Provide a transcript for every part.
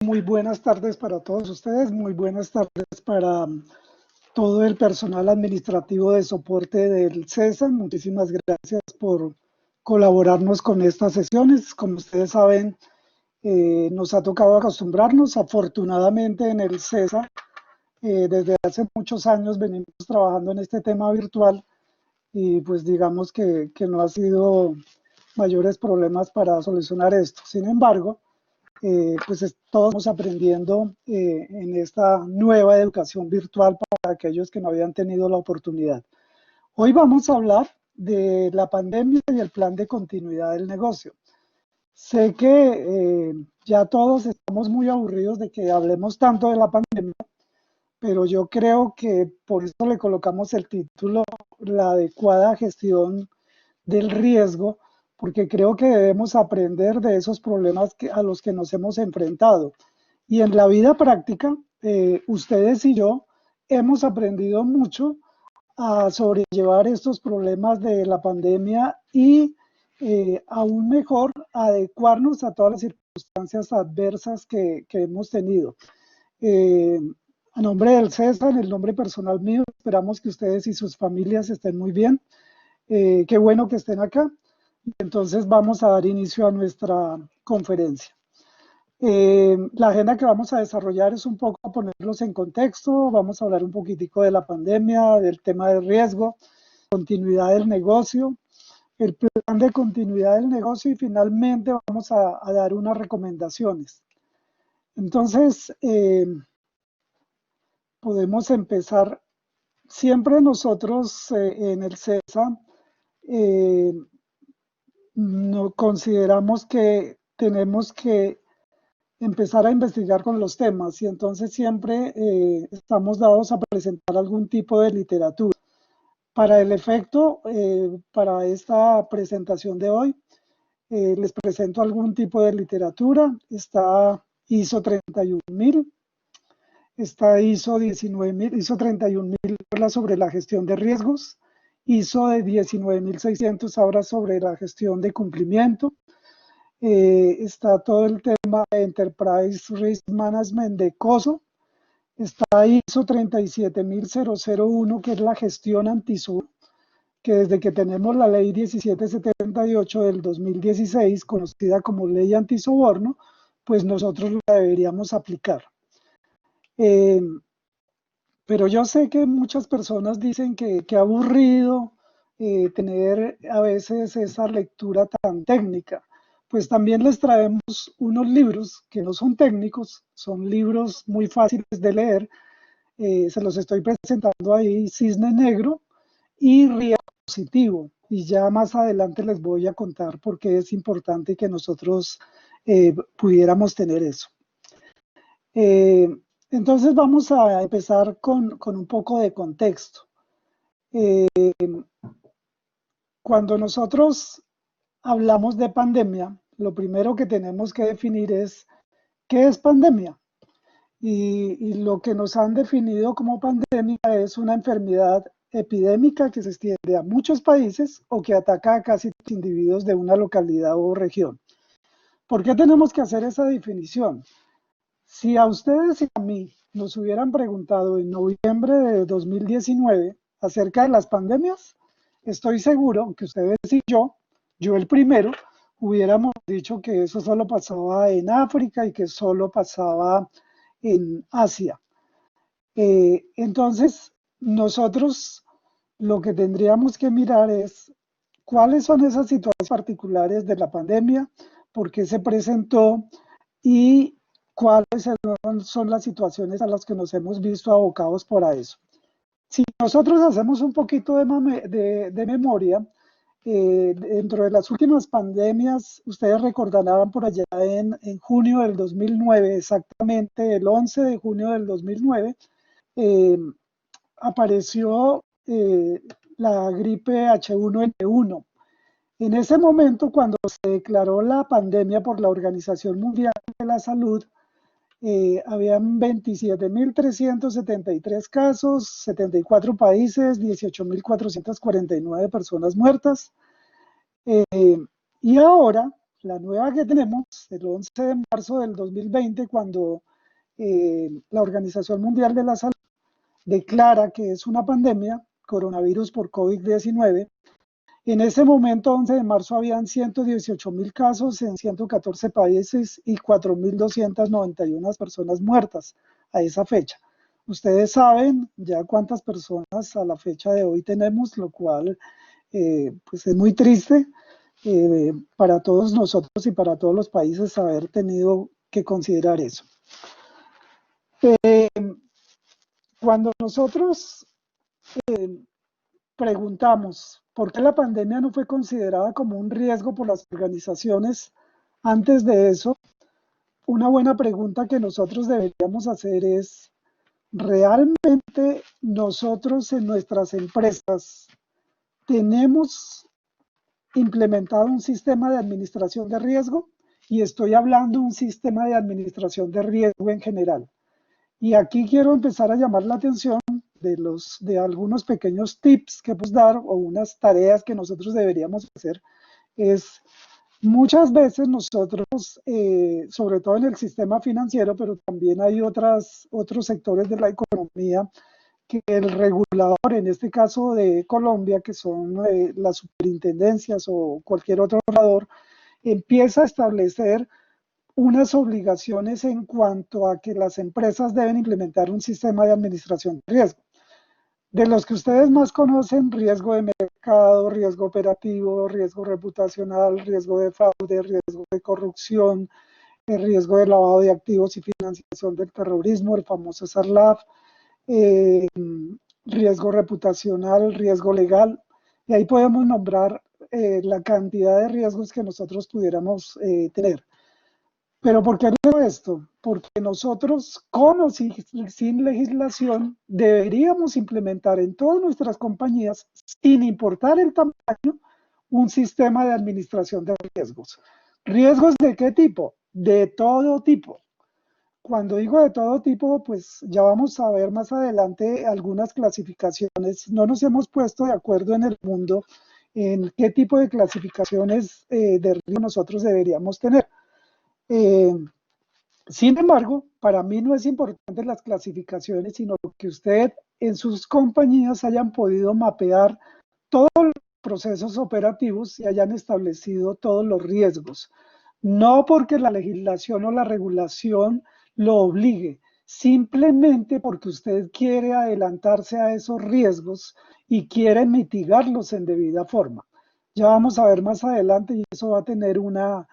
Muy buenas tardes para todos ustedes, muy buenas tardes para todo el personal administrativo de soporte del CESA. Muchísimas gracias por colaborarnos con estas sesiones. Como ustedes saben, nos ha tocado acostumbrarnos. Afortunadamente en el CESA, desde hace muchos años venimos trabajando en este tema virtual y pues digamos que no ha sido mayores problemas para solucionar esto. Sin embargo, pues todos estamos aprendiendo en esta nueva educación virtual para aquellos que no habían tenido la oportunidad. Hoy vamos a hablar de la pandemia y el plan de continuidad del negocio. Sé que ya todos estamos muy aburridos de que hablemos tanto de la pandemia, pero yo creo que por eso le colocamos el título La adecuada gestión del riesgo, porque creo que debemos aprender de esos problemas a los que nos hemos enfrentado. Y en la vida práctica, ustedes y yo hemos aprendido mucho a sobrellevar estos problemas de la pandemia y aún mejor adecuarnos a todas las circunstancias adversas que hemos tenido. Eh, a nombre del CESA, en el nombre personal mío, esperamos que ustedes y sus familias estén muy bien. Qué bueno que estén acá. Entonces vamos a dar inicio a nuestra conferencia. La agenda que vamos a desarrollar es un poco ponerlos en contexto. Vamos a hablar un poquitico de la pandemia, del tema de riesgo, continuidad del negocio, el plan de continuidad del negocio y finalmente vamos a dar unas recomendaciones. Entonces, podemos empezar. Siempre nosotros en el CESA no consideramos que tenemos que empezar a investigar con los temas y entonces siempre estamos dados a presentar algún tipo de literatura. Para el efecto, para esta presentación de hoy, les presento algún tipo de literatura. Está ISO 31000, está ISO 19000, ISO 31000 habla sobre la gestión de riesgos, ISO de 19600 habla sobre la gestión de cumplimiento. Está todo el tema de Enterprise Risk Management de COSO, está ISO 37001, que es la gestión antisoborno, que desde que tenemos la ley 1778 del 2016, conocida como ley antisoborno, pues nosotros la deberíamos aplicar. Pero yo sé que muchas personas dicen que aburrido tener a veces esa lectura tan técnica. Pues también les traemos unos libros que no son técnicos, son libros muy fáciles de leer. Se los estoy presentando ahí, Cisne Negro y Riesgo Positivo. Y ya más adelante les voy a contar por qué es importante que nosotros pudiéramos tener eso. Entonces vamos a empezar con un poco de contexto. Cuando nosotros hablamos de pandemia, lo primero que tenemos que definir es ¿qué es pandemia? Y lo que nos han definido como pandemia es una enfermedad epidémica que se extiende a muchos países o que ataca a casi los individuos de una localidad o región. ¿Por qué tenemos que hacer esa definición? Si a ustedes y a mí nos hubieran preguntado en noviembre de 2019 acerca de las pandemias, estoy seguro que ustedes y yo el primero, hubiéramos dicho que eso solo pasaba en África y que solo pasaba en Asia. Entonces, nosotros lo que tendríamos que mirar es cuáles son esas situaciones particulares de la pandemia, por qué se presentó y cuáles son las situaciones a las que nos hemos visto abocados por eso. Si nosotros hacemos un poquito de memoria, dentro de las últimas pandemias, ustedes recordarán por allá en junio del 2009, exactamente el 11 de junio del 2009, apareció la gripe H1N1. En ese momento, cuando se declaró la pandemia por la Organización Mundial de la Salud, habían 27.373 casos, 74 países, 18.449 personas muertas. Y ahora, La nueva que tenemos, el 11 de marzo del 2020, cuando la Organización Mundial de la Salud declara que es una pandemia, coronavirus por COVID-19. En ese momento, 11 de marzo, habían 118.000 casos en 114 países y 4.291 personas muertas a esa fecha. Ustedes saben ya cuántas personas a la fecha de hoy tenemos, lo cual pues es muy triste para todos nosotros y para todos los países haber tenido que considerar eso. Cuando nosotros preguntamos por qué la pandemia no fue considerada como un riesgo por las organizaciones antes de eso, una buena pregunta que nosotros deberíamos hacer es, ¿realmente nosotros en nuestras empresas tenemos implementado un sistema de administración de riesgo? Y estoy hablando de un sistema de administración de riesgo en general. Y aquí quiero empezar a llamar la atención de algunos pequeños tips que podemos dar o unas tareas que nosotros deberíamos hacer. Es muchas veces nosotros, sobre todo en el sistema financiero, pero también hay otros sectores de la economía, que el regulador, en este caso de Colombia, que son las superintendencias o cualquier otro regulador, empieza a establecer unas obligaciones en cuanto a que las empresas deben implementar un sistema de administración de riesgo. De los que ustedes más conocen, riesgo de mercado, riesgo operativo, riesgo reputacional, riesgo de fraude, riesgo de corrupción, el riesgo de lavado de activos y financiación del terrorismo, el famoso SARLAF, riesgo reputacional, riesgo legal, y ahí podemos nombrar la cantidad de riesgos que nosotros pudiéramos tener. Pero ¿por qué digo esto? Porque nosotros, con o sin legislación, deberíamos implementar en todas nuestras compañías, sin importar el tamaño, un sistema de administración de riesgos. ¿Riesgos de qué tipo? De todo tipo. Cuando digo de todo tipo, pues ya vamos a ver más adelante algunas clasificaciones. No nos hemos puesto de acuerdo en el mundo en qué tipo de clasificaciones de riesgo nosotros deberíamos tener. Sin embargo, para mí no es importante las clasificaciones, sino que usted en sus compañías hayan podido mapear todos los procesos operativos y hayan establecido todos los riesgos. No porque la legislación o la regulación lo obligue, simplemente porque usted quiere adelantarse a esos riesgos y quiere mitigarlos en debida forma. Ya vamos a ver más adelante y eso va a tener una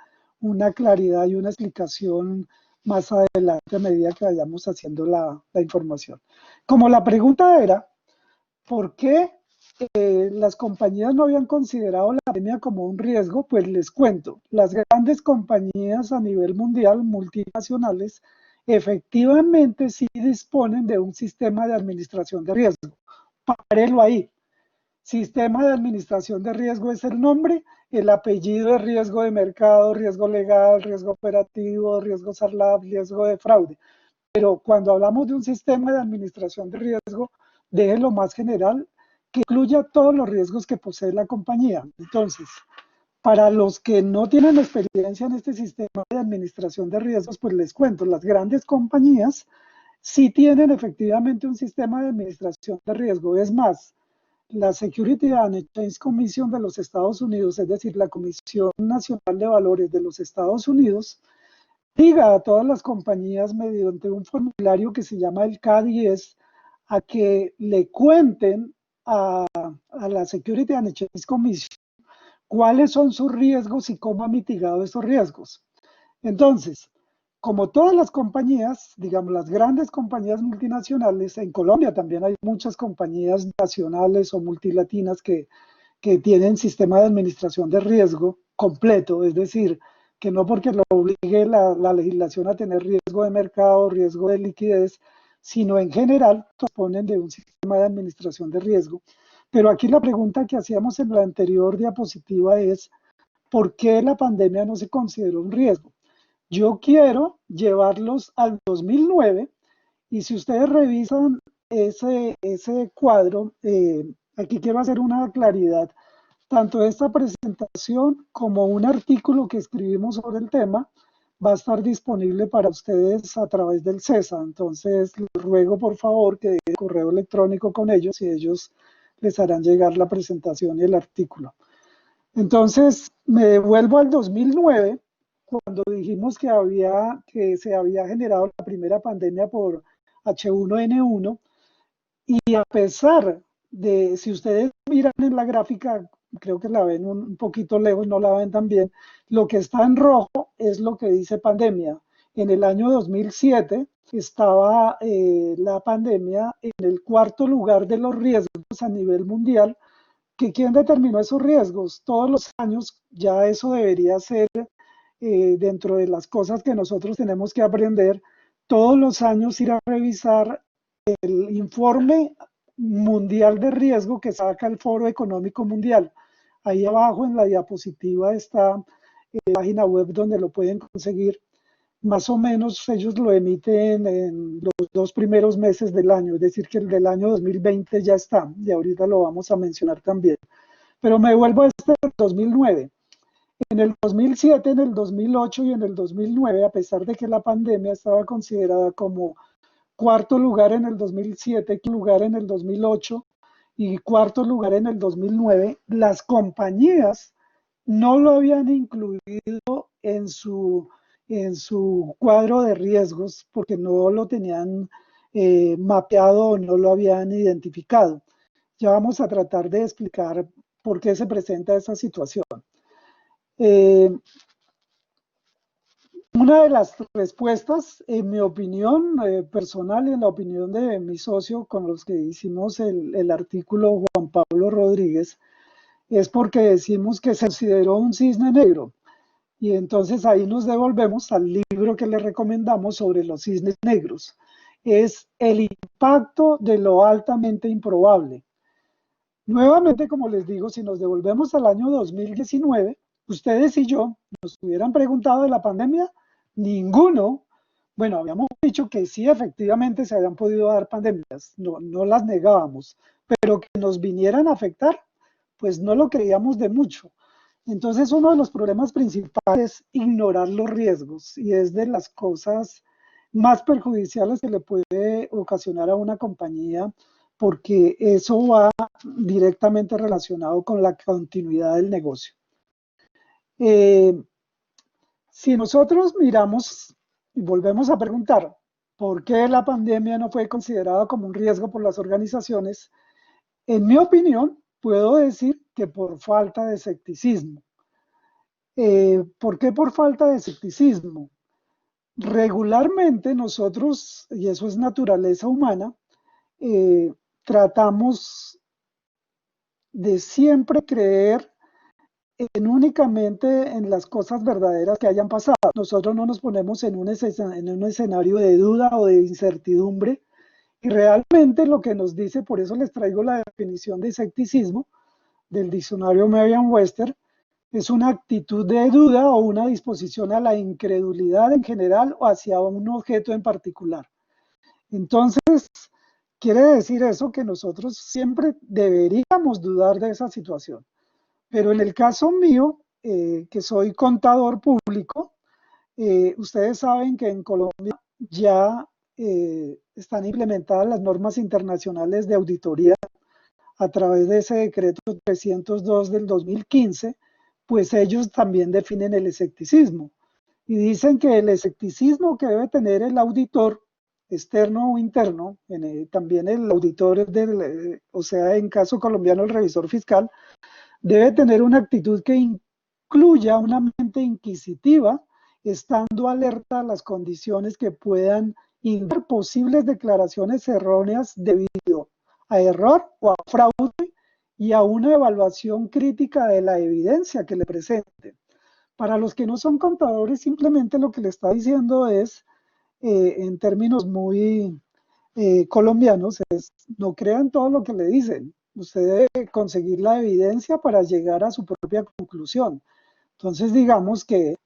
claridad y una explicación más adelante a medida que vayamos haciendo la información. Como la pregunta era, ¿por qué las compañías no habían considerado la pandemia como un riesgo? Pues les cuento, las grandes compañías a nivel mundial, multinacionales, efectivamente sí disponen de un sistema de administración de riesgo. Párenlo ahí. Sistema de administración de riesgo es el nombre, el apellido es riesgo de mercado, riesgo legal, riesgo operativo, riesgo SARLAF, riesgo de fraude. Pero cuando hablamos de un sistema de administración de riesgo, déjenlo más general, que incluya todos los riesgos que posee la compañía. Entonces, para los que no tienen experiencia en este sistema de administración de riesgos, pues les cuento, las grandes compañías sí tienen efectivamente un sistema de administración de riesgo. Es más, la Security and Exchange Commission de los Estados Unidos, es decir, la Comisión Nacional de Valores de los Estados Unidos, diga a todas las compañías mediante un formulario que se llama el K10 a que le cuenten a la Security and Exchange Commission cuáles son sus riesgos y cómo ha mitigado esos riesgos. Entonces, como todas las compañías, digamos las grandes compañías multinacionales, en Colombia también hay muchas compañías nacionales o multilatinas que tienen sistema de administración de riesgo completo, es decir, que no porque lo obligue la legislación a tener riesgo de mercado, riesgo de liquidez, sino en general disponen de un sistema de administración de riesgo. Pero aquí la pregunta que hacíamos en la anterior diapositiva es, ¿por qué la pandemia no se consideró un riesgo? Yo quiero llevarlos al 2009 y si ustedes revisan ese cuadro, aquí quiero hacer una claridad. Tanto esta presentación como un artículo que escribimos sobre el tema va a estar disponible para ustedes a través del CESA. Entonces, les ruego por favor que dejen correo electrónico con ellos y ellos les harán llegar la presentación y el artículo. Entonces, me devuelvo al 2009, cuando dijimos que se había generado la primera pandemia por H1N1, y a pesar de, si ustedes miran en la gráfica, creo que la ven un poquito lejos, no la ven tan bien, lo que está en rojo es lo que dice pandemia. En el año 2007 estaba la pandemia en el cuarto lugar de los riesgos a nivel mundial. ¿Que quién determinó esos riesgos? Todos los años, ya eso debería ser dentro de las cosas que nosotros tenemos que aprender, todos los años ir a revisar el informe mundial de riesgo que saca el Foro Económico Mundial. Ahí abajo en la diapositiva está la página web donde lo pueden conseguir. Más o menos ellos lo emiten en los 2 primeros meses del año, es decir, que el del año 2020 ya está, y ahorita lo vamos a mencionar también. Pero me vuelvo a este 2009. En el 2007, en el 2008 y en el 2009, a pesar de que la pandemia estaba considerada como cuarto lugar en el 2007, lugar en el 2008 y cuarto lugar en el 2009, las compañías no lo habían incluido en su cuadro de riesgos porque no lo tenían mapeado o no lo habían identificado. Ya vamos a tratar de explicar por qué se presenta esa situación. Una de las respuestas, en mi opinión personal y en la opinión de mi socio con los que hicimos el artículo, Juan Pablo Rodríguez, es porque decimos que se consideró un cisne negro. Y entonces ahí nos devolvemos al libro que le recomendamos sobre los cisnes negros. Es el impacto de lo altamente improbable. Nuevamente, como les digo, si nos devolvemos al año 2019, ustedes y yo nos hubieran preguntado de la pandemia, ninguno, bueno, habíamos dicho que sí, efectivamente se habían podido dar pandemias, no las negábamos, pero que nos vinieran a afectar, pues no lo creíamos de mucho. Entonces, uno de los problemas principales es ignorar los riesgos y es de las cosas más perjudiciales que le puede ocasionar a una compañía, porque eso va directamente relacionado con la continuidad del negocio. Si nosotros miramos y volvemos a preguntar por qué la pandemia no fue considerada como un riesgo por las organizaciones, en mi opinión, puedo decir que por falta de escepticismo. ¿Por qué por falta de escepticismo? Regularmente nosotros, y eso es naturaleza humana, tratamos de siempre creer únicamente en las cosas verdaderas que hayan pasado. Nosotros no nos ponemos en un escenario de duda o de incertidumbre, y realmente lo que nos dice, por eso les traigo la definición de escepticismo del diccionario Merriam-Webster, es una actitud de duda o una disposición a la incredulidad en general o hacia un objeto en particular. Entonces, quiere decir eso que nosotros siempre deberíamos dudar de esa situación. Pero en el caso mío, que soy contador público, ustedes saben que en Colombia ya están implementadas las normas internacionales de auditoría a través de ese decreto 302 del 2015, pues ellos también definen el escepticismo y dicen que el escepticismo que debe tener el auditor externo o interno, también el auditor o sea, en caso colombiano el revisor fiscal, debe tener una actitud que incluya una mente inquisitiva, estando alerta a las condiciones que puedan indicar posibles declaraciones erróneas debido a error o a fraude y a una evaluación crítica de la evidencia que le presenten. Para los que no son contadores, simplemente lo que le está diciendo es, en términos muy colombianos, es no crean todo lo que le dicen. Usted debe conseguir la evidencia para llegar a su propia conclusión. Entonces, digamos que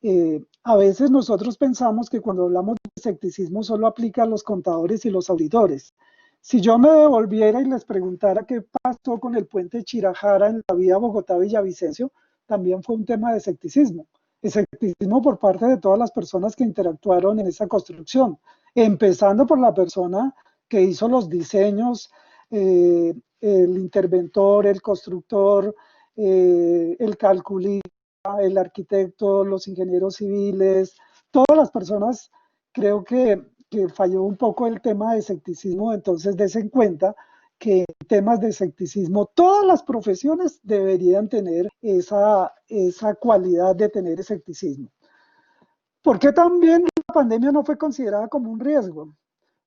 a veces nosotros pensamos que cuando hablamos de escepticismo solo aplica a los contadores y los auditores, Si yo me devolviera y les preguntara qué pasó con el puente Chirajara en la vía Bogotá-Villavicencio, también fue un tema de escepticismo. Escepticismo por parte de todas las personas que interactuaron en esa construcción, empezando por la persona que hizo los diseños, el interventor, el constructor, el calculista, el arquitecto, los ingenieros civiles, todas las personas. Creo que falló un poco el tema de escepticismo, entonces desen cuenta que en temas de escepticismo todas las profesiones deberían tener esa cualidad de tener escepticismo. ¿Por qué también la pandemia no fue considerada como un riesgo?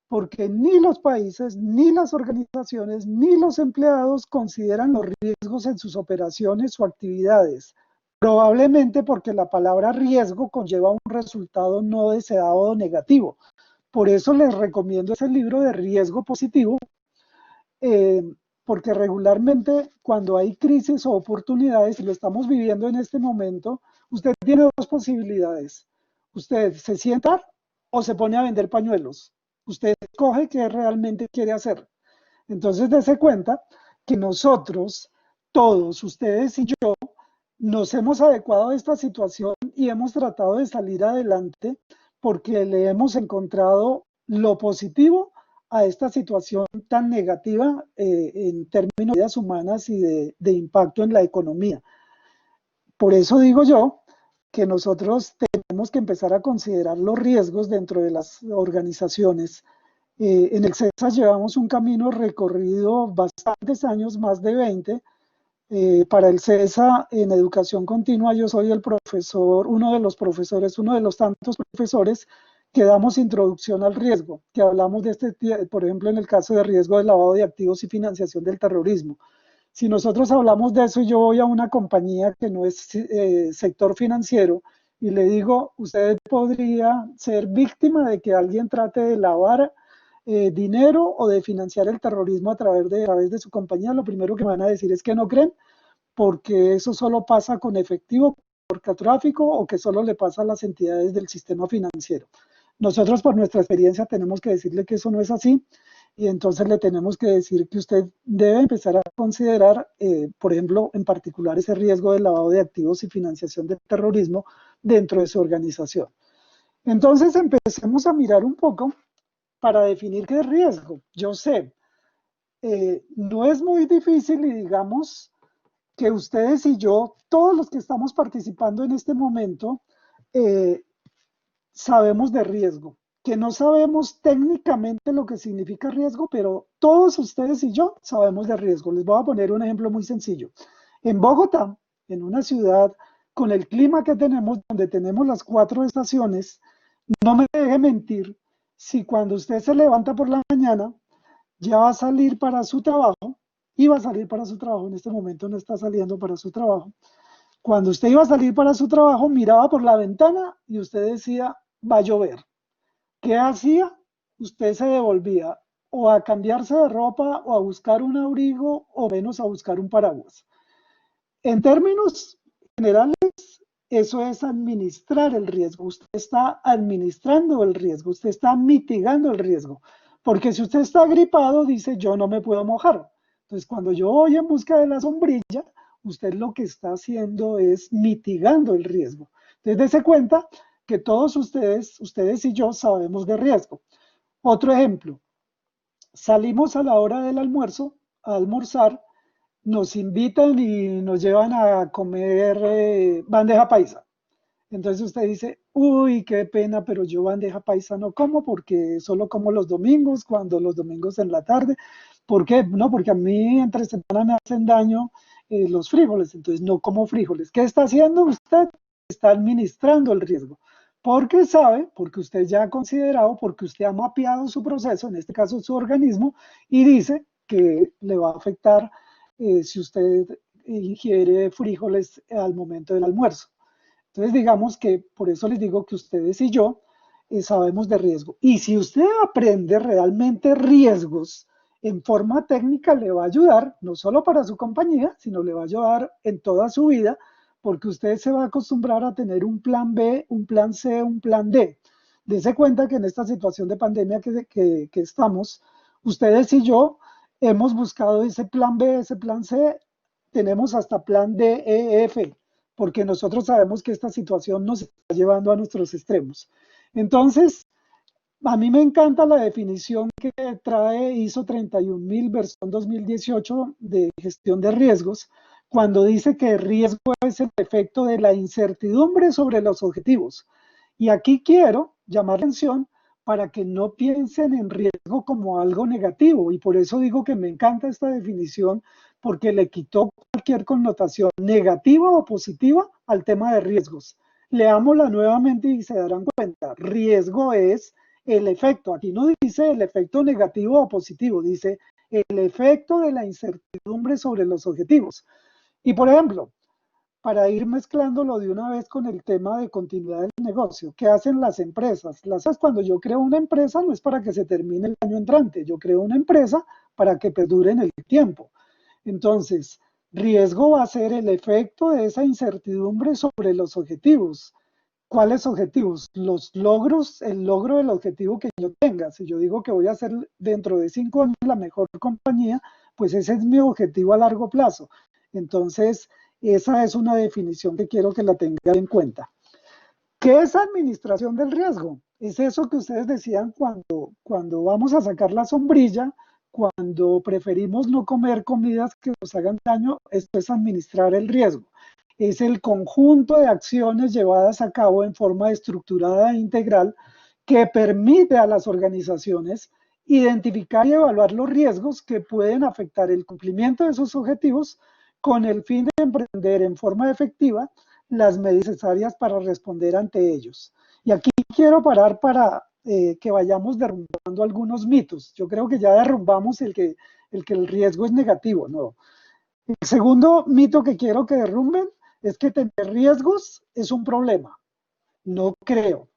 Porque ni los países, ni las organizaciones, ni los empleados consideran los riesgos en sus operaciones o actividades. Probablemente porque la palabra riesgo conlleva un resultado no deseado o negativo. Por eso les recomiendo ese libro de riesgo positivo, eh, porque regularmente cuando hay crisis o oportunidades, y lo estamos viviendo en este momento, usted tiene dos posibilidades. Usted se sienta o se pone a vender pañuelos. Usted escoge qué realmente quiere hacer. Entonces, dése cuenta que nosotros, todos, ustedes y yo, nos hemos adecuado a esta situación y hemos tratado de salir adelante porque le hemos encontrado lo positivo a esta situación tan negativa en términos de vidas humanas y de impacto en la economía. Por eso digo yo que nosotros tenemos que empezar a considerar los riesgos dentro de las organizaciones. En el CESAS llevamos un camino recorrido bastantes años, más de 20. Para el CESA en educación continua yo soy el profesor, uno de los profesores, uno de los tantos profesores que damos introducción al riesgo, que hablamos de por ejemplo, en el caso de riesgo de lavado de activos y financiación del terrorismo. Si nosotros hablamos de eso y yo voy a una compañía que no es sector financiero y le digo, usted podría ser víctima de que alguien trate de lavar dinero o de financiar el terrorismo a través de su compañía, lo primero que van a decir es que no creen, porque eso solo pasa con efectivo, por tráfico o que solo le pasa a las entidades del sistema financiero. Nosotros por nuestra experiencia tenemos que decirle que eso no es así y entonces le tenemos que decir que usted debe empezar a considerar, por ejemplo, en particular ese riesgo de lavado de activos y financiación del terrorismo dentro de su organización. Entonces empecemos a mirar un poco para definir qué es riesgo. Yo sé, no es muy difícil y digamos que ustedes y yo, todos los que estamos participando en este momento, eh, sabemos de riesgo, que no sabemos técnicamente lo que significa riesgo, pero todos ustedes y yo sabemos de riesgo. Les voy a poner un ejemplo muy sencillo. En Bogotá, en una ciudad con el clima que tenemos, donde tenemos las 4 estaciones, no me deje mentir si cuando usted se levanta por la mañana ya va a salir para su trabajo, iba a salir para su trabajo, en este momento no está saliendo para su trabajo. Cuando usted iba a salir para su trabajo, miraba por la ventana y usted decía, va a llover. ¿Qué hacía? Usted se devolvía o a cambiarse de ropa o a buscar un abrigo o menos a buscar un paraguas. En términos generales, eso es administrar el riesgo. Usted está administrando el riesgo, usted está mitigando el riesgo. Porque si usted está gripado, dice, yo no me puedo mojar. Entonces, cuando yo voy en busca de la sombrilla, usted lo que está haciendo es mitigando el riesgo. Entonces, dése cuenta que todos ustedes y yo sabemos de riesgo. Otro ejemplo, salimos a la hora del almuerzo, a almorzar, nos invitan y nos llevan a comer bandeja paisa. Entonces usted dice, uy, qué pena, pero yo bandeja paisa no como porque solo como los domingos, cuando los domingos en la tarde. ¿Por qué? No, porque a mí entre semana me hacen daño los frijoles, entonces no como frijoles. ¿Qué está haciendo usted? Está administrando el riesgo. Porque sabe, porque usted ya ha considerado, porque usted ha mapeado su proceso, en este caso su organismo, y dice que le va a afectar si usted ingiere frijoles al momento del almuerzo. Entonces, digamos que por eso les digo que ustedes y yo sabemos de riesgo. Y si usted aprende realmente riesgos en forma técnica, le va a ayudar, no solo para su compañía, sino le va a ayudar en toda su vida, porque usted se va a acostumbrar a tener un plan B, un plan C, un plan D. Dese cuenta que en esta situación de pandemia que estamos, Ustedes y yo hemos buscado ese plan B, ese plan C, tenemos hasta plan D, E, F, porque nosotros sabemos que esta situación nos está llevando a nuestros extremos. Entonces, a mí me encanta la definición que trae ISO 31000 versión 2018 de gestión de riesgos, cuando dice que riesgo es el efecto de la incertidumbre sobre los objetivos. Y aquí quiero llamar la atención para que no piensen en riesgo como algo negativo. Y por eso digo que me encanta esta definición, porque le quitó cualquier connotación negativa o positiva al tema de riesgos. Leámosla nuevamente y se darán cuenta. Riesgo es el efecto, aquí no dice el efecto negativo o positivo, dice el efecto de la incertidumbre sobre los objetivos. Y por ejemplo, para ir mezclándolo de una vez con el tema de continuidad del negocio, ¿qué hacen las empresas? Cuando yo creo una empresa no es para que se termine el año entrante, yo creo una empresa para que perdure en el tiempo. Entonces, riesgo va a ser el efecto de esa incertidumbre sobre los objetivos. ¿Cuáles objetivos? Los logros, el logro del objetivo que yo tenga. Si yo digo que voy a ser dentro de 5 años la mejor compañía, pues ese es mi objetivo a largo plazo. Entonces, esa es una definición que quiero que la tengan en cuenta. ¿Qué es administración del riesgo? Es eso que ustedes decían cuando vamos a sacar la sombrilla, cuando preferimos no comer comidas que nos hagan daño, esto es administrar el riesgo. Es el conjunto de acciones llevadas a cabo en forma estructurada e integral que permite a las organizaciones identificar y evaluar los riesgos que pueden afectar el cumplimiento de sus objetivos con el fin de emprender en forma efectiva las medidas necesarias para responder ante ellos. Y aquí quiero parar para que vayamos derrumbando algunos mitos. Yo creo que ya derrumbamos el que el riesgo es negativo, ¿no? El segundo mito que quiero que derrumben es que tener riesgos es un problema. No creo.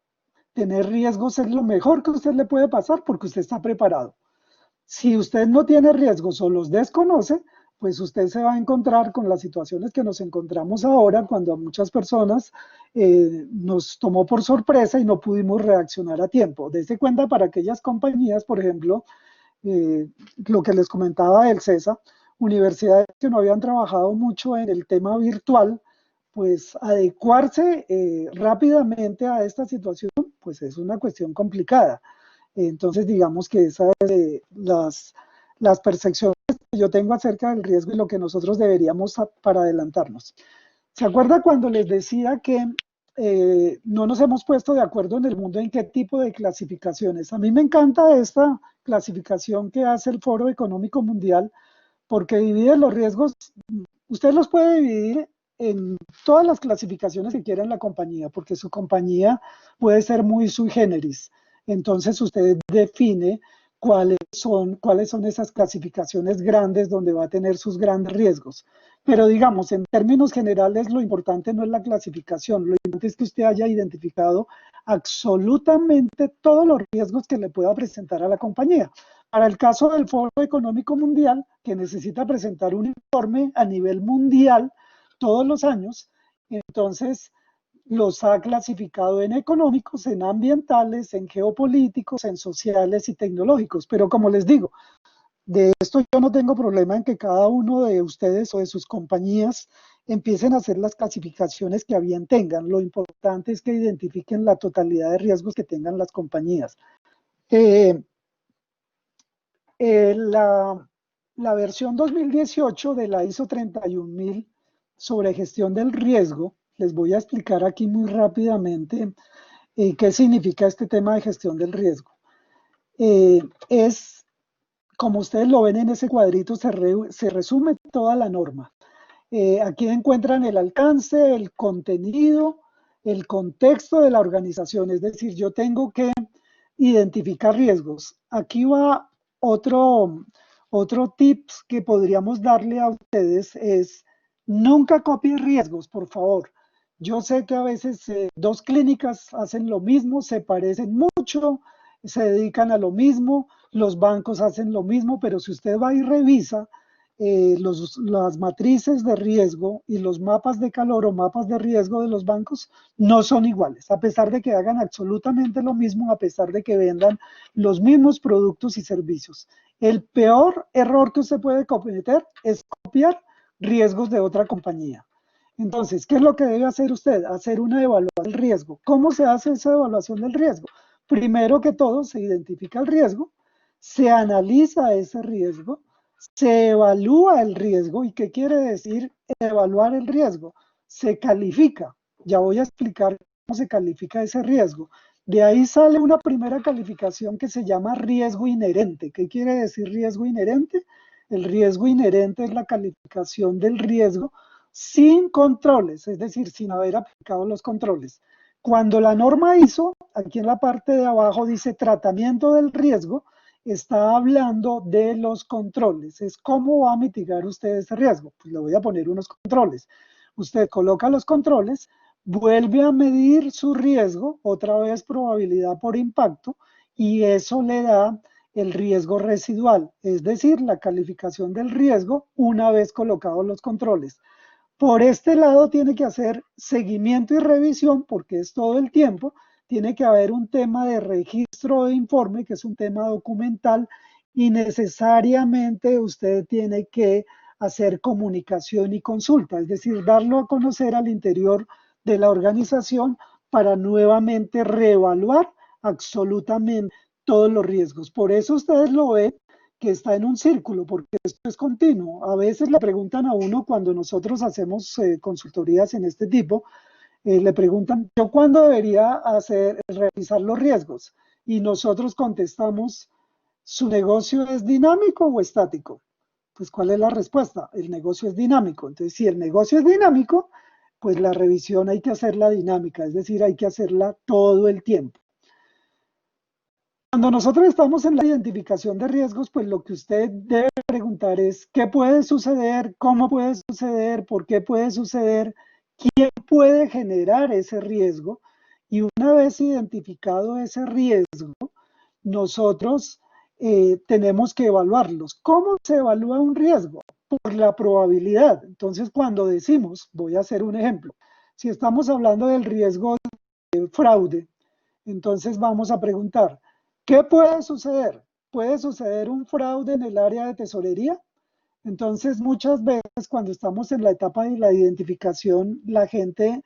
Tener riesgos es lo mejor que a usted le puede pasar porque usted está preparado. Si usted no tiene riesgos o los desconoce, pues usted se va a encontrar con las situaciones que nos encontramos ahora cuando a muchas personas nos tomó por sorpresa y no pudimos reaccionar a tiempo. Dese cuenta para aquellas compañías, por ejemplo, lo que les comentaba del CESA, universidades que no habían trabajado mucho en el tema virtual, pues adecuarse rápidamente a esta situación, pues es una cuestión complicada. Entonces, digamos que esas las percepciones que yo tengo acerca del riesgo y lo que nosotros deberíamos para adelantarnos. ¿Se acuerda cuando les decía que no nos hemos puesto de acuerdo en el mundo en qué tipo de clasificaciones? A mí me encanta esta clasificación que hace el Foro Económico Mundial porque divide los riesgos, usted los puede dividir en todas las clasificaciones que quiera en la compañía, porque su compañía puede ser muy sui generis. Entonces usted define cuáles son esas clasificaciones grandes donde va a tener sus grandes riesgos. Pero digamos, en términos generales, lo importante no es la clasificación, lo importante es que usted haya identificado absolutamente todos los riesgos que le pueda presentar a la compañía. Para el caso del Foro Económico Mundial, que necesita presentar un informe a nivel mundial todos los años, entonces los ha clasificado en económicos, en ambientales, en geopolíticos, en sociales y tecnológicos. Pero como les digo, de esto yo no tengo problema en que cada uno de ustedes o de sus compañías empiecen a hacer las clasificaciones que a bien tengan. Lo importante es que identifiquen la totalidad de riesgos que tengan las compañías. La versión 2018 de la ISO 31000 sobre gestión del riesgo, les voy a explicar aquí muy rápidamente qué significa este tema de gestión del riesgo. Es, como ustedes lo ven en ese cuadrito, se resume toda la norma. Aquí encuentran el alcance, el contenido, el contexto de la organización, es decir, yo tengo que identificar riesgos. Aquí va otro tips que podríamos darle a ustedes es nunca copien riesgos, por favor. Yo sé que a veces dos clínicas hacen lo mismo, se parecen mucho, se dedican a lo mismo, los bancos hacen lo mismo, pero si usted va y revisa las matrices de riesgo y los mapas de calor o mapas de riesgo de los bancos no son iguales, a pesar de que hagan absolutamente lo mismo, a pesar de que vendan los mismos productos y servicios. El peor error que usted puede cometer es copiar riesgos de otra compañía. Entonces, ¿qué es lo que debe hacer usted? Hacer una evaluación del riesgo. ¿Cómo se hace esa evaluación del riesgo? Primero que todo, se identifica el riesgo, se analiza ese riesgo, se evalúa el riesgo. ¿Y qué quiere decir evaluar el riesgo? Se califica. Ya voy a explicar cómo se califica ese riesgo. De ahí sale una primera calificación que se llama riesgo inherente. ¿Qué quiere decir riesgo inherente? El riesgo inherente es la calificación del riesgo sin controles, es decir, sin haber aplicado los controles. Cuando la norma ISO, aquí en la parte de abajo dice tratamiento del riesgo, está hablando de los controles. Es cómo va a mitigar usted ese riesgo. Pues le voy a poner unos controles. Usted coloca los controles, vuelve a medir su riesgo, otra vez probabilidad por impacto, y eso le da el riesgo residual, es decir, la calificación del riesgo una vez colocados los controles. Por este lado tiene que hacer seguimiento y revisión porque es todo el tiempo. Tiene que haber un tema de registro de informe, que es un tema documental, y necesariamente usted tiene que hacer comunicación y consulta, es decir, darlo a conocer al interior de la organización para nuevamente reevaluar absolutamente todos los riesgos. Por eso ustedes lo ven que está en un círculo, porque esto es continuo. A veces le preguntan a uno cuando nosotros hacemos consultorías en este tipo, le preguntan, ¿yo cuándo debería revisar los riesgos? Y nosotros contestamos, ¿su negocio es dinámico o estático? Pues, ¿cuál es la respuesta? El negocio es dinámico. Entonces, si el negocio es dinámico, pues la revisión hay que hacerla dinámica, es decir, hay que hacerla todo el tiempo. Cuando nosotros estamos en la identificación de riesgos, pues lo que usted debe preguntar es qué puede suceder, cómo puede suceder, por qué puede suceder, quién puede generar ese riesgo. Y una vez identificado ese riesgo, nosotros tenemos que evaluarlos. ¿Cómo se evalúa un riesgo? Por la probabilidad. Entonces, cuando decimos, voy a hacer un ejemplo, si estamos hablando del riesgo de fraude, entonces vamos a preguntar, ¿qué puede suceder? ¿Puede suceder un fraude en el área de tesorería? Entonces, muchas veces cuando estamos en la etapa de la identificación, la gente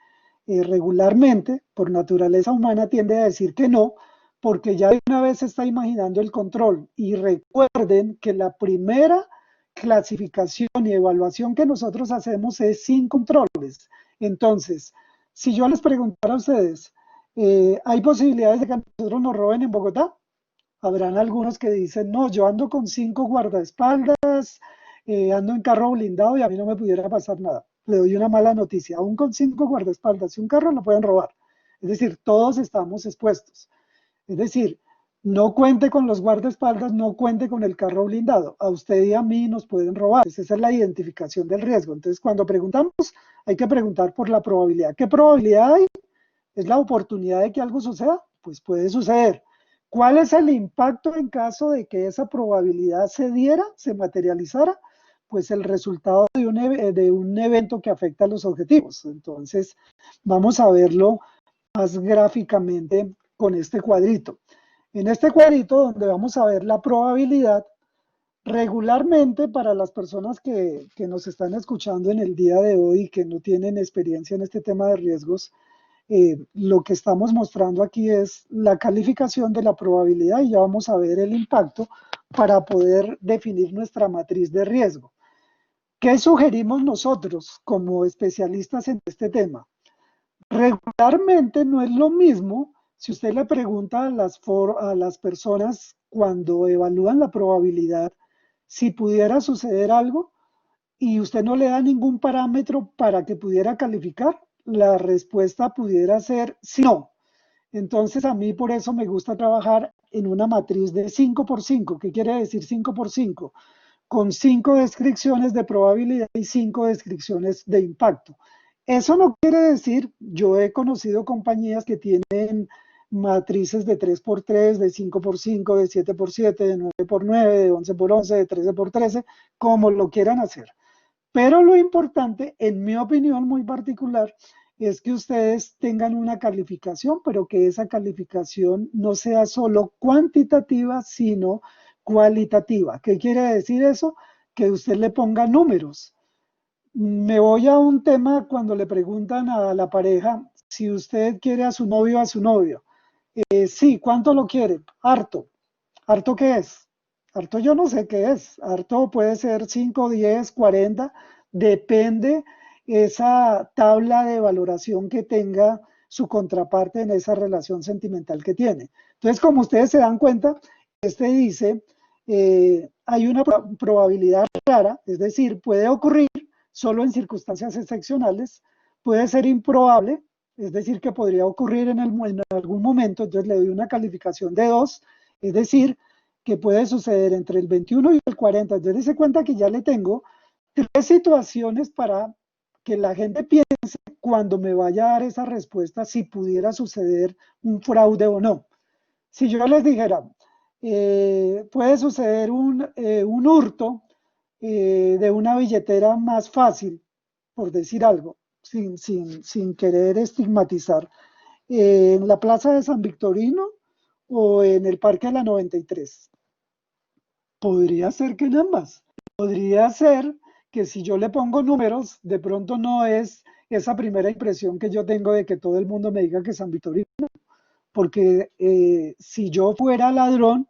regularmente, por naturaleza humana, tiende a decir que no, porque ya de una vez se está imaginando el control. Y recuerden que la primera clasificación y evaluación que nosotros hacemos es sin controles. Entonces, si yo les preguntara a ustedes, ¿hay posibilidades de que a nosotros nos roben en Bogotá? Habrán algunos que dicen, no, yo ando con 5 guardaespaldas, ando en carro blindado y a mí no me pudiera pasar nada. Le doy una mala noticia, aún con 5 guardaespaldas y un carro lo pueden robar. Es decir, todos estamos expuestos. Es decir, no cuente con los guardaespaldas, no cuente con el carro blindado. A usted y a mí nos pueden robar. Esa es la identificación del riesgo. Entonces, cuando preguntamos, hay que preguntar por la probabilidad. ¿Qué probabilidad hay? ¿Es la oportunidad de que algo suceda? Pues puede suceder. ¿Cuál es el impacto en caso de que esa probabilidad se diera, se materializara? Pues el resultado de un evento que afecta a los objetivos. Entonces, vamos a verlo más gráficamente con este cuadrito. En este cuadrito donde vamos a ver la probabilidad, regularmente para las personas que nos están escuchando en el día de hoy y que no tienen experiencia en este tema de riesgos, lo que estamos mostrando aquí es la calificación de la probabilidad y ya vamos a ver el impacto para poder definir nuestra matriz de riesgo. ¿Qué sugerimos nosotros como especialistas en este tema? Regularmente no es lo mismo si usted le pregunta a las personas cuando evalúan la probabilidad si pudiera suceder algo y usted no le da ningún parámetro para que pudiera calificar, la respuesta pudiera ser sí, no. Entonces a mí por eso me gusta trabajar en una matriz de 5 por 5. ¿Qué quiere decir 5 por 5? Con 5 descripciones de probabilidad y 5 descripciones de impacto. Eso no quiere decir, yo he conocido compañías que tienen matrices de 3 por 3, de 5 por 5, de 7 por 7, de 9 por 9, de 11 por 11, de 13 por 13, como lo quieran hacer. Pero lo importante, en mi opinión muy particular, es que ustedes tengan una calificación, pero que esa calificación no sea solo cuantitativa, sino cualitativa. ¿Qué quiere decir eso? Que usted le ponga números. Me voy a un tema cuando le preguntan a la pareja si usted quiere a su novio o a su novio. Sí, ¿cuánto lo quiere? Harto. ¿Harto qué es? Harto yo no sé qué es. Harto puede ser 5, 10, 40. Depende esa tabla de valoración que tenga su contraparte en esa relación sentimental que tiene. Entonces, como ustedes se dan cuenta, este dice, hay una probabilidad rara, es decir, puede ocurrir solo en circunstancias excepcionales, puede ser improbable, es decir, que podría ocurrir en algún momento, entonces le doy una calificación de 2, es decir, que puede suceder entre el 21 y el 40. Entonces se cuenta que ya le tengo 3 situaciones para que la gente piense cuando me vaya a dar esa respuesta si pudiera suceder un fraude o no. Si yo les dijera, puede suceder un hurto de una billetera más fácil, por decir algo, sin querer estigmatizar, en la Plaza de San Victorino o en el Parque de la 93. Podría ser que en ambas. Podría ser que si yo le pongo números, de pronto no es esa primera impresión que yo tengo de que todo el mundo me diga que San Victorino, porque si yo fuera ladrón,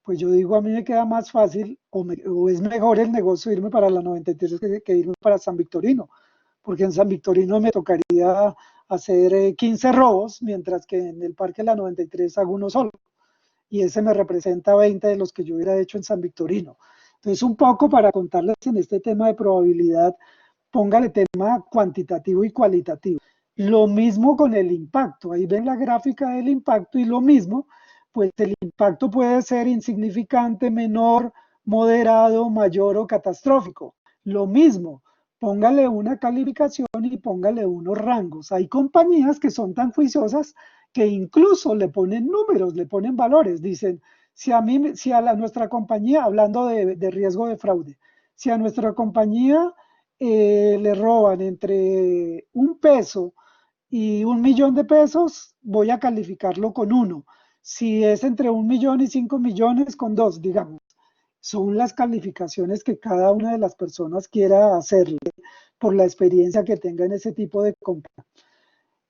pues yo digo, a mí me queda más fácil o es mejor el negocio irme para la 93 que irme para San Victorino, porque en San Victorino me tocaría hacer 15 robos, mientras que en el Parque de la 93 hago uno solo, y ese me representa 20 de los que yo hubiera hecho en San Victorino. Entonces, un poco para contarles en este tema de probabilidad, póngale tema cuantitativo y cualitativo. Lo mismo con el impacto, ahí ven la gráfica del impacto y lo mismo, pues el impacto puede ser insignificante, menor, moderado, mayor o catastrófico. Lo mismo, póngale una calificación y póngale unos rangos. Hay compañías que son tan juiciosas que incluso le ponen números, le ponen valores, dicen, si a nuestra compañía, hablando de riesgo de fraude, si a nuestra compañía le roban entre 1 peso y 1 millón de pesos, voy a calificarlo con 1. Si es entre 1 millón y 5 millones, con 2, digamos. Son las calificaciones que cada una de las personas quiera hacerle por la experiencia que tenga en ese tipo de compra.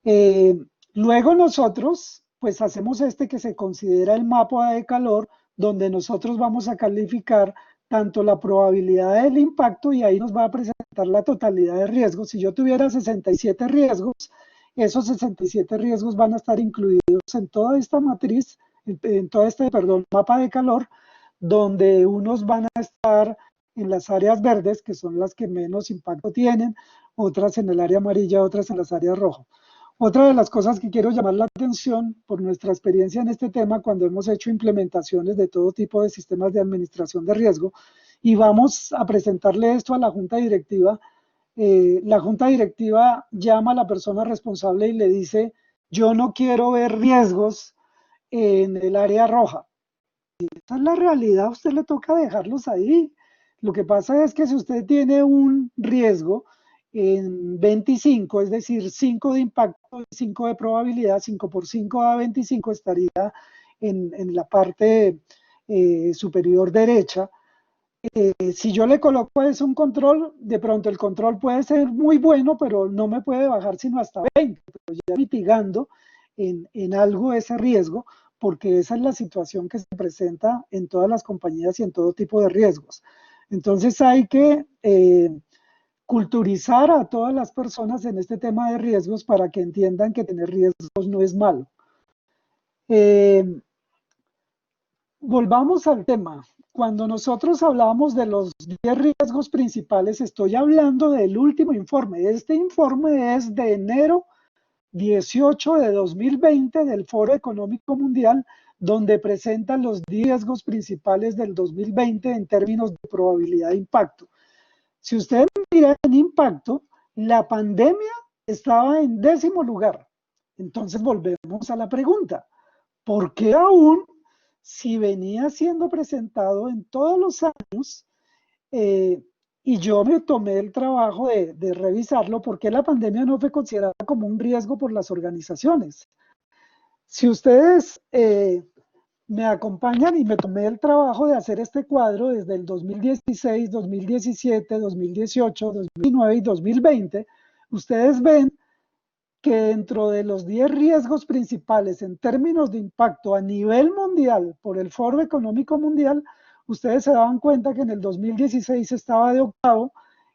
Eh, Luego nosotros, pues hacemos este que se considera el mapa de calor, donde nosotros vamos a calificar tanto la probabilidad del impacto y ahí nos va a presentar la totalidad de riesgos. Si yo tuviera 67 riesgos, esos 67 riesgos van a estar incluidos en toda esta matriz, en todo este, perdón, mapa de calor, donde unos van a estar en las áreas verdes, que son las que menos impacto tienen, otras en el área amarilla, otras en las áreas rojas. Otra de las cosas que quiero llamar la atención por nuestra experiencia en este tema cuando hemos hecho implementaciones de todo tipo de sistemas de administración de riesgo y vamos a presentarle esto a la junta directiva, la junta directiva llama a la persona responsable y le dice, yo no quiero ver riesgos en el área roja. Y esa es la realidad, a usted le toca dejarlos ahí. Lo que pasa es que si usted tiene un riesgo en 25, es decir, 5 de impacto y 5 de probabilidad, 5 por 5 a 25 estaría en la parte superior derecha. Si yo le coloco eso un control, de pronto el control puede ser muy bueno, pero no me puede bajar sino hasta 20, pero ya mitigando en algo ese riesgo, porque esa es la situación que se presenta en todas las compañías y en todo tipo de riesgos. Entonces hay que culturizar a todas las personas en este tema de riesgos para que entiendan que tener riesgos no es malo. Volvamos al tema. Cuando nosotros hablamos de los 10 riesgos principales, estoy hablando del último informe. Este informe es de enero 18 de 2020 del Foro Económico Mundial, donde presentan los riesgos principales del 2020 en términos de probabilidad de impacto. Si ustedes miran en impacto, la pandemia estaba en 10º lugar. Entonces volvemos a la pregunta, ¿por qué aún, si venía siendo presentado en todos los años, y yo me tomé el trabajo de revisarlo, por qué la pandemia no fue considerada como un riesgo por las organizaciones? Si ustedes me acompañan y me tomé el trabajo de hacer este cuadro desde el 2016, 2017, 2018, 2019 y 2020. Ustedes ven que dentro de los 10 riesgos principales en términos de impacto a nivel mundial por el Foro Económico Mundial, ustedes se daban cuenta que en el 2016 estaba de octavo,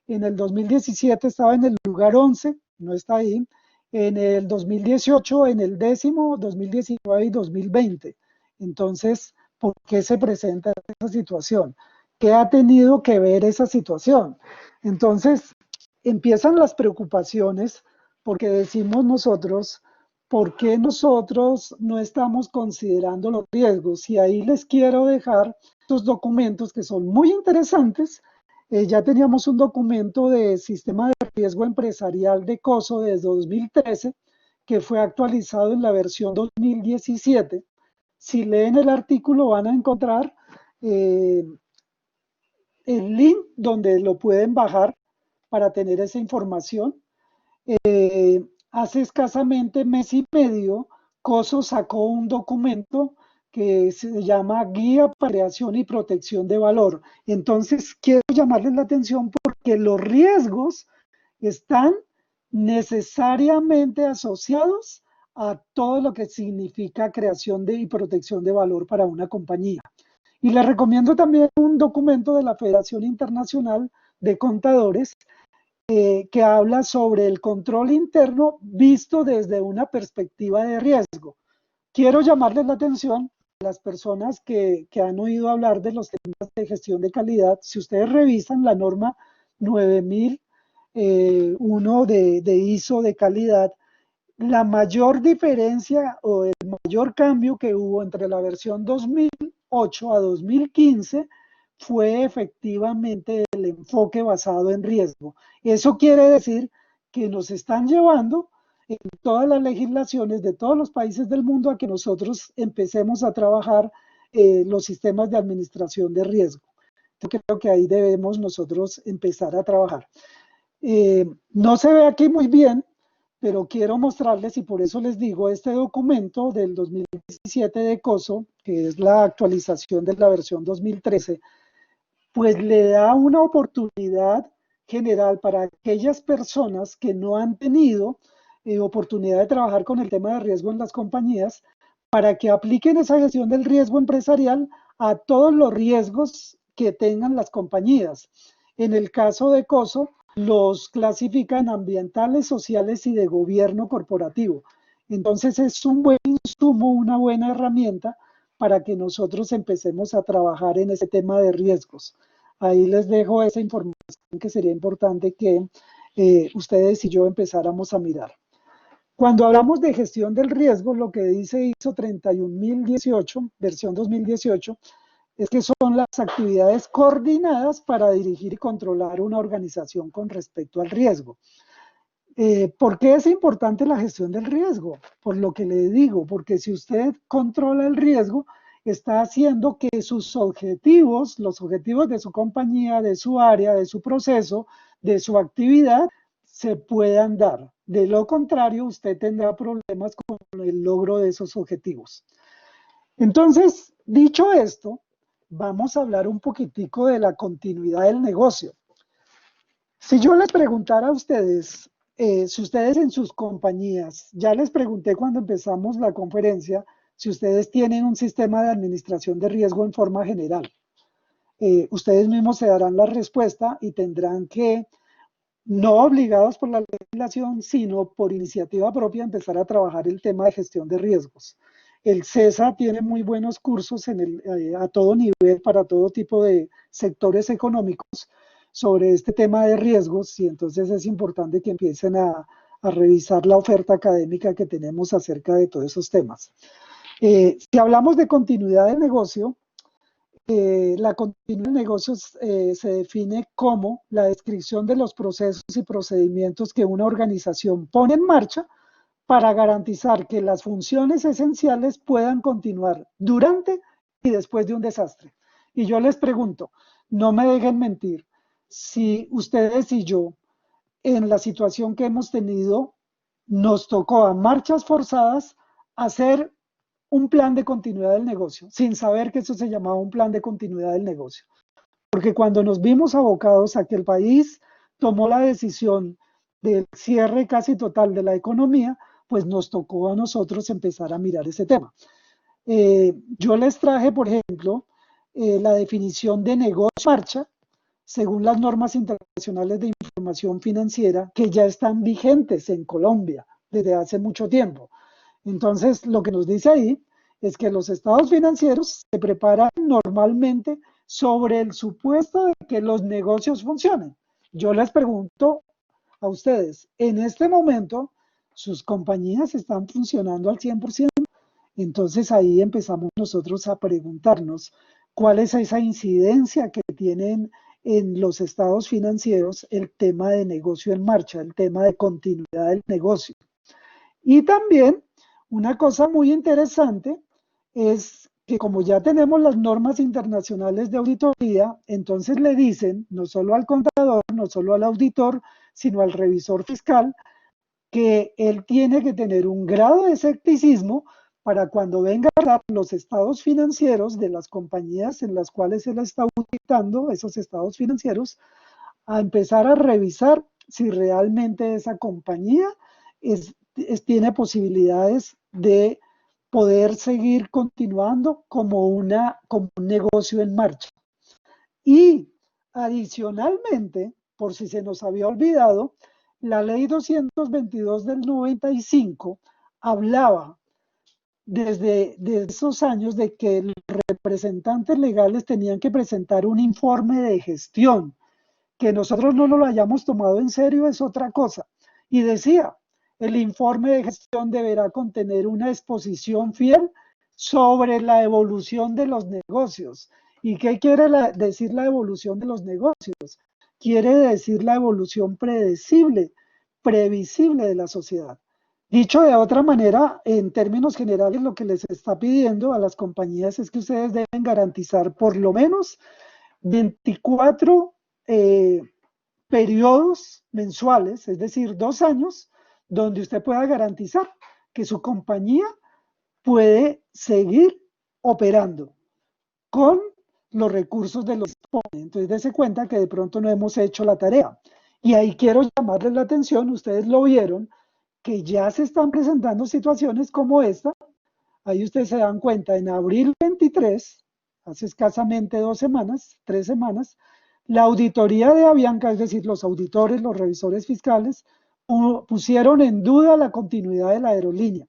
en el 2017 estaba en el lugar 11, no está ahí, en el 2018 en el décimo, 2019 y 2020. Entonces, ¿por qué se presenta esa situación? ¿Qué ha tenido que ver esa situación? Entonces, empiezan las preocupaciones porque decimos nosotros, ¿por qué nosotros no estamos considerando los riesgos? Y ahí les quiero dejar estos documentos que son muy interesantes. Ya teníamos un documento de sistema de riesgo empresarial de COSO desde 2013, que fue actualizado en la versión 2017. Si leen el artículo van a encontrar el link donde lo pueden bajar para tener esa información. Hace escasamente mes y medio, COSO sacó un documento que se llama Guía para Creación y Protección de Valor. Entonces, quiero llamarles la atención porque los riesgos están necesariamente asociados a todo lo que significa creación y protección de valor para una compañía. Y les recomiendo también un documento de la Federación Internacional de Contadores que habla sobre el control interno visto desde una perspectiva de riesgo. Quiero llamarles la atención a las personas que han oído hablar de los temas de gestión de calidad. Si ustedes revisan la norma 9001 de ISO de calidad, la mayor diferencia o el mayor cambio que hubo entre la versión 2008 a 2015 fue efectivamente el enfoque basado en riesgo. Eso quiere decir que nos están llevando en todas las legislaciones de todos los países del mundo a que nosotros empecemos a trabajar los sistemas de administración de riesgo. Yo creo que ahí debemos nosotros empezar a trabajar. No se ve aquí muy bien, pero quiero mostrarles, y por eso les digo, este documento del 2017 de COSO, que es la actualización de la versión 2013, pues le da una oportunidad general para aquellas personas que no han tenido oportunidad de trabajar con el tema de riesgo en las compañías, para que apliquen esa gestión del riesgo empresarial a todos los riesgos que tengan las compañías. En el caso de COSO, los clasifican ambientales, sociales y de gobierno corporativo. Entonces es un buen insumo, una buena herramienta para que nosotros empecemos a trabajar en ese tema de riesgos. Ahí les dejo esa información que sería importante que ustedes y yo empezáramos a mirar. Cuando hablamos de gestión del riesgo, lo que dice ISO 31018, versión 2018, es que son las actividades coordinadas para dirigir y controlar una organización con respecto al riesgo. ¿Por qué es importante la gestión del riesgo? Por lo que le digo, porque si usted controla el riesgo, está haciendo que sus objetivos, los objetivos de su compañía, de su área, de su proceso, de su actividad, se puedan dar. De lo contrario, usted tendrá problemas con el logro de esos objetivos. Entonces, dicho esto, vamos a hablar un poquitico de la continuidad del negocio. Si yo les preguntara a ustedes, si ustedes en sus compañías, ya les pregunté cuando empezamos la conferencia, si ustedes tienen un sistema de administración de riesgo en forma general. Ustedes mismos se darán la respuesta y tendrán que, no obligados por la legislación, sino por iniciativa propia, empezar a trabajar el tema de gestión de riesgos. El CESA tiene muy buenos cursos a todo nivel para todo tipo de sectores económicos sobre este tema de riesgos y entonces es importante que empiecen a revisar la oferta académica que tenemos acerca de todos esos temas. Si hablamos de continuidad de negocio, la continuidad de negocios se define como la descripción de los procesos y procedimientos que una organización pone en marcha para garantizar que las funciones esenciales puedan continuar durante y después de un desastre. Y yo les pregunto, no me dejen mentir, si ustedes y yo, en la situación que hemos tenido, nos tocó a marchas forzadas hacer un plan de continuidad del negocio, sin saber que eso se llamaba un plan de continuidad del negocio. Porque cuando nos vimos abocados a que el país tomó la decisión del cierre casi total de la economía, pues nos tocó a nosotros empezar a mirar ese tema. Yo les traje, por ejemplo, la definición de negocio en marcha, según las normas internacionales de información financiera, que ya están vigentes en Colombia desde hace mucho tiempo. Entonces, lo que nos dice ahí es que los estados financieros se preparan normalmente sobre el supuesto de que los negocios funcionen. Yo les pregunto a ustedes, en este momento, ¿sus compañías están funcionando al 100%? Entonces ahí empezamos nosotros a preguntarnos cuál es esa incidencia que tienen en los estados financieros el tema de negocio en marcha, el tema de continuidad del negocio. Y también una cosa muy interesante es que como ya tenemos las normas internacionales de auditoría, entonces le dicen no solo al contador, no solo al auditor, sino al revisor fiscal, que él tiene que tener un grado de escepticismo para cuando venga a dar los estados financieros de las compañías en las cuales él está auditando, esos estados financieros, a empezar a revisar si realmente esa compañía tiene posibilidades de poder seguir continuando como un negocio en marcha. Y adicionalmente, por si se nos había olvidado, la ley 222 del 95 hablaba desde esos años de que los representantes legales tenían que presentar un informe de gestión. Que nosotros no nos lo hayamos tomado en serio es otra cosa. Y decía, el informe de gestión deberá contener una exposición fiel sobre la evolución de los negocios. ¿Y qué quiere decir la evolución de los negocios? Quiere decir la evolución predecible, previsible de la sociedad. Dicho de otra manera, en términos generales, lo que les está pidiendo a las compañías es que ustedes deben garantizar por lo menos 24 periodos mensuales, es decir, 2 años, donde usted pueda garantizar que su compañía puede seguir operando con los recursos de los que dispone. Entonces, dése cuenta que de pronto no hemos hecho la tarea. Y ahí quiero llamarles la atención, ustedes lo vieron, que ya se están presentando situaciones como esta. Ahí ustedes se dan cuenta, en abril 23, hace escasamente 2 semanas, 3 semanas, la auditoría de Avianca, es decir, los auditores, los revisores fiscales, pusieron en duda la continuidad de la aerolínea.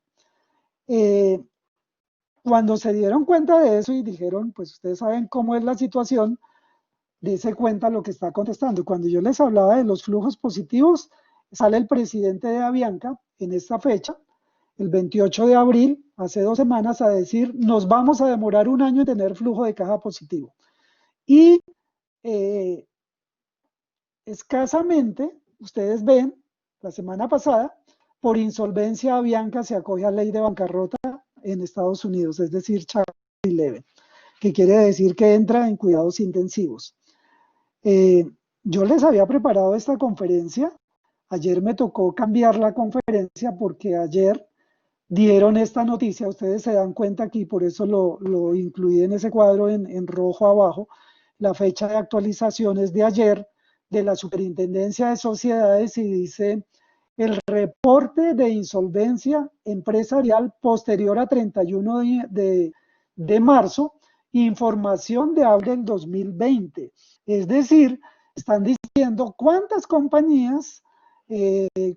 Cuando se dieron cuenta de eso y dijeron, pues ustedes saben cómo es la situación, dése cuenta lo que está contestando. Cuando yo les hablaba de los flujos positivos, sale el presidente de Avianca en esta fecha, el 28 de abril, hace 2 semanas, a decir, nos vamos a demorar 1 año en tener flujo de caja positivo. Y escasamente, ustedes ven, la semana pasada, por insolvencia Avianca se acoge a ley de bancarrota en Estados Unidos, es decir, Chapter 11, que quiere decir que entra en cuidados intensivos. Yo les había preparado esta conferencia, ayer me tocó cambiar la conferencia porque ayer dieron esta noticia, ustedes se dan cuenta aquí, por eso lo incluí en ese cuadro en rojo abajo, la fecha de actualizaciones de ayer de la Superintendencia de Sociedades y dice el reporte de insolvencia empresarial posterior a 31 de marzo, información de abril del 2020. Es decir, están diciendo cuántas compañías,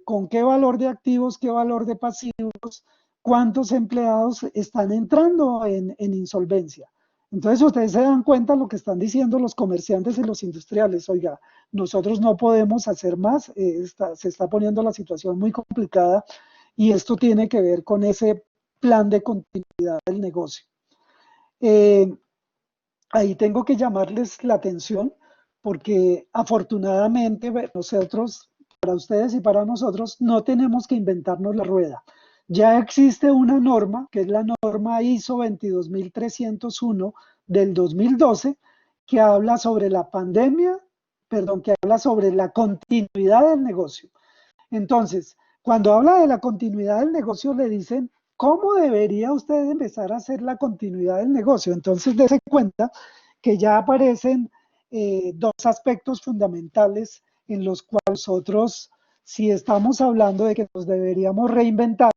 con qué valor de activos, qué valor de pasivos, cuántos empleados están entrando en insolvencia. Entonces ustedes se dan cuenta de lo que están diciendo los comerciantes y los industriales. Oiga, nosotros no podemos hacer más, se está poniendo la situación muy complicada y esto tiene que ver con ese plan de continuidad del negocio. Ahí tengo que llamarles la atención porque afortunadamente nosotros, para ustedes y para nosotros, no tenemos que inventarnos la rueda. Ya existe una norma, que es la norma ISO 22301 del 2012, que habla sobre la pandemia, perdón, que habla sobre la continuidad del negocio. Entonces, cuando habla de la continuidad del negocio, le dicen ¿cómo debería usted empezar a hacer la continuidad del negocio? Entonces, dése cuenta que ya aparecen dos aspectos fundamentales en los cuales nosotros, si estamos hablando de que nos deberíamos reinventar,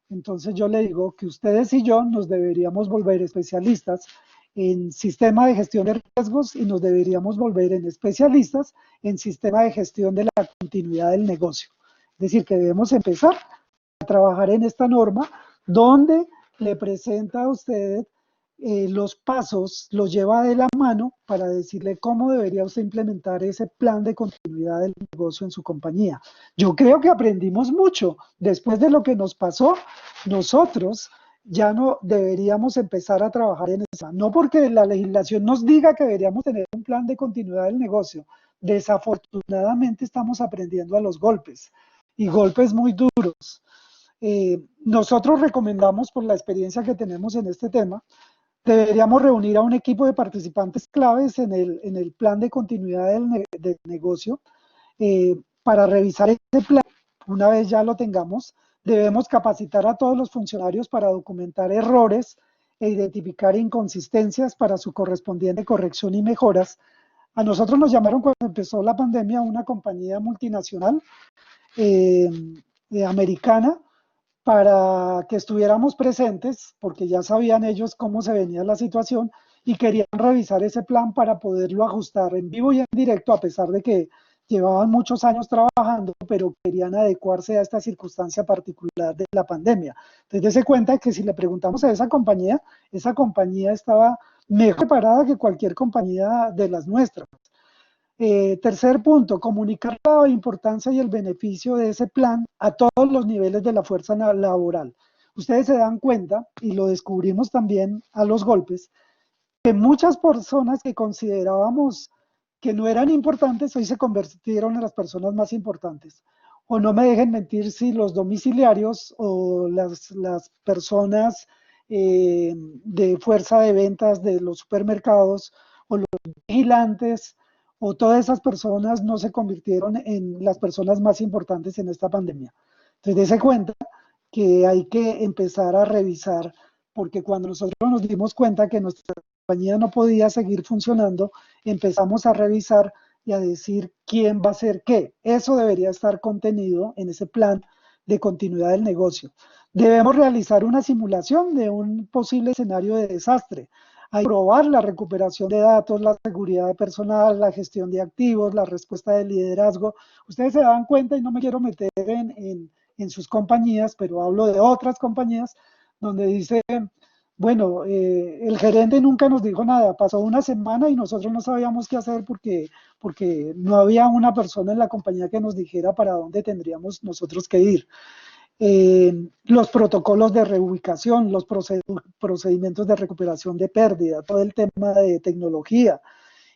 entonces yo le digo que ustedes y yo nos deberíamos volver especialistas en sistema de gestión de riesgos y nos deberíamos volver en especialistas en sistema de gestión de la continuidad del negocio. Es decir, que debemos empezar a trabajar en esta norma donde le presenta a usted los pasos, los lleva de la mano para decirle cómo debería usted implementar ese plan de continuidad del negocio en su compañía. Yo creo que aprendimos mucho. Después de lo que nos pasó, nosotros ya no deberíamos empezar a trabajar en eso. No porque la legislación nos diga que deberíamos tener un plan de continuidad del negocio. Desafortunadamente estamos aprendiendo a los golpes y golpes muy duros. Nosotros recomendamos, por la experiencia que tenemos en este tema, deberíamos reunir a un equipo de participantes claves en el plan de continuidad del negocio para revisar ese plan. Una vez ya lo tengamos, debemos capacitar a todos los funcionarios para documentar errores e identificar inconsistencias para su correspondiente corrección y mejoras. A nosotros nos llamaron cuando empezó la pandemia una compañía multinacional americana para que estuviéramos presentes, porque ya sabían ellos cómo se venía la situación y querían revisar ese plan para poderlo ajustar en vivo y en directo, a pesar de que llevaban muchos años trabajando, pero querían adecuarse a esta circunstancia particular de la pandemia. Entonces, dése cuenta que si le preguntamos a esa compañía estaba mejor preparada que cualquier compañía de las nuestras. Tercer punto, comunicar la importancia y el beneficio de ese plan a todos los niveles de la fuerza laboral. Ustedes se dan cuenta, y lo descubrimos también a los golpes, que muchas personas que considerábamos que no eran importantes hoy se convirtieron en las personas más importantes. O no me dejen mentir si los domiciliarios o las personas de fuerza de ventas de los supermercados o los vigilantes o todas esas personas no se convirtieron en las personas más importantes en esta pandemia. Entonces, dése cuenta que hay que empezar a revisar, porque cuando nosotros nos dimos cuenta que nuestra compañía no podía seguir funcionando, empezamos a revisar y a decir quién va a hacer qué. Eso debería estar contenido en ese plan de continuidad del negocio. Debemos realizar una simulación de un posible escenario de desastre. Hay que probar la recuperación de datos, la seguridad personal, la gestión de activos, la respuesta del liderazgo. Ustedes se dan cuenta, y no me quiero meter en sus compañías, pero hablo de otras compañías, donde dice, bueno, el gerente nunca nos dijo nada, pasó una semana y nosotros no sabíamos qué hacer porque no había una persona en la compañía que nos dijera para dónde tendríamos nosotros que ir. Los protocolos de reubicación, los procedimientos de recuperación de pérdida, todo el tema de tecnología,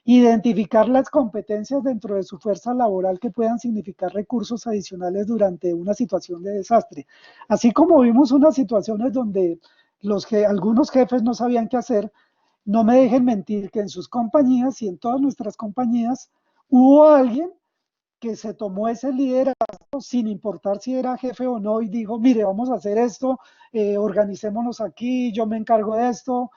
identificar las competencias dentro de su fuerza laboral que puedan significar recursos adicionales durante una situación de desastre. Así como vimos unas situaciones donde algunos jefes no sabían qué hacer, no me dejen mentir que en sus compañías y en todas nuestras compañías hubo alguien que se tomó ese liderazgo sin importar si era jefe o no y dijo, mire, vamos a hacer esto, organicémonos aquí, yo me encargo de esto,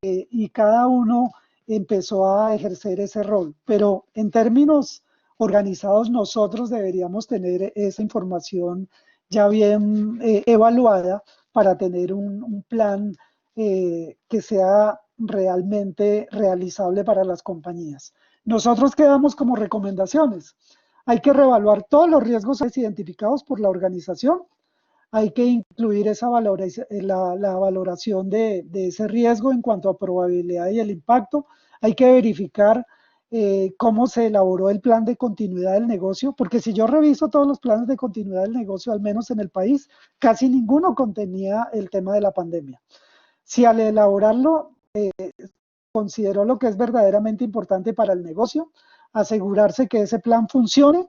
y cada uno empezó a ejercer ese rol. Pero en términos organizados, nosotros deberíamos tener esa información ya bien evaluada para tener un plan que sea realmente realizable para las compañías. Nosotros quedamos como recomendaciones. Hay que reevaluar todos los riesgos identificados por la organización. Hay que incluir la valoración de ese riesgo en cuanto a probabilidad y el impacto. Hay que verificar cómo se elaboró el plan de continuidad del negocio, porque si yo reviso todos los planes de continuidad del negocio, al menos en el país, casi ninguno contenía el tema de la pandemia. Si al elaborarlo consideró lo que es verdaderamente importante para el negocio, asegurarse que ese plan funcione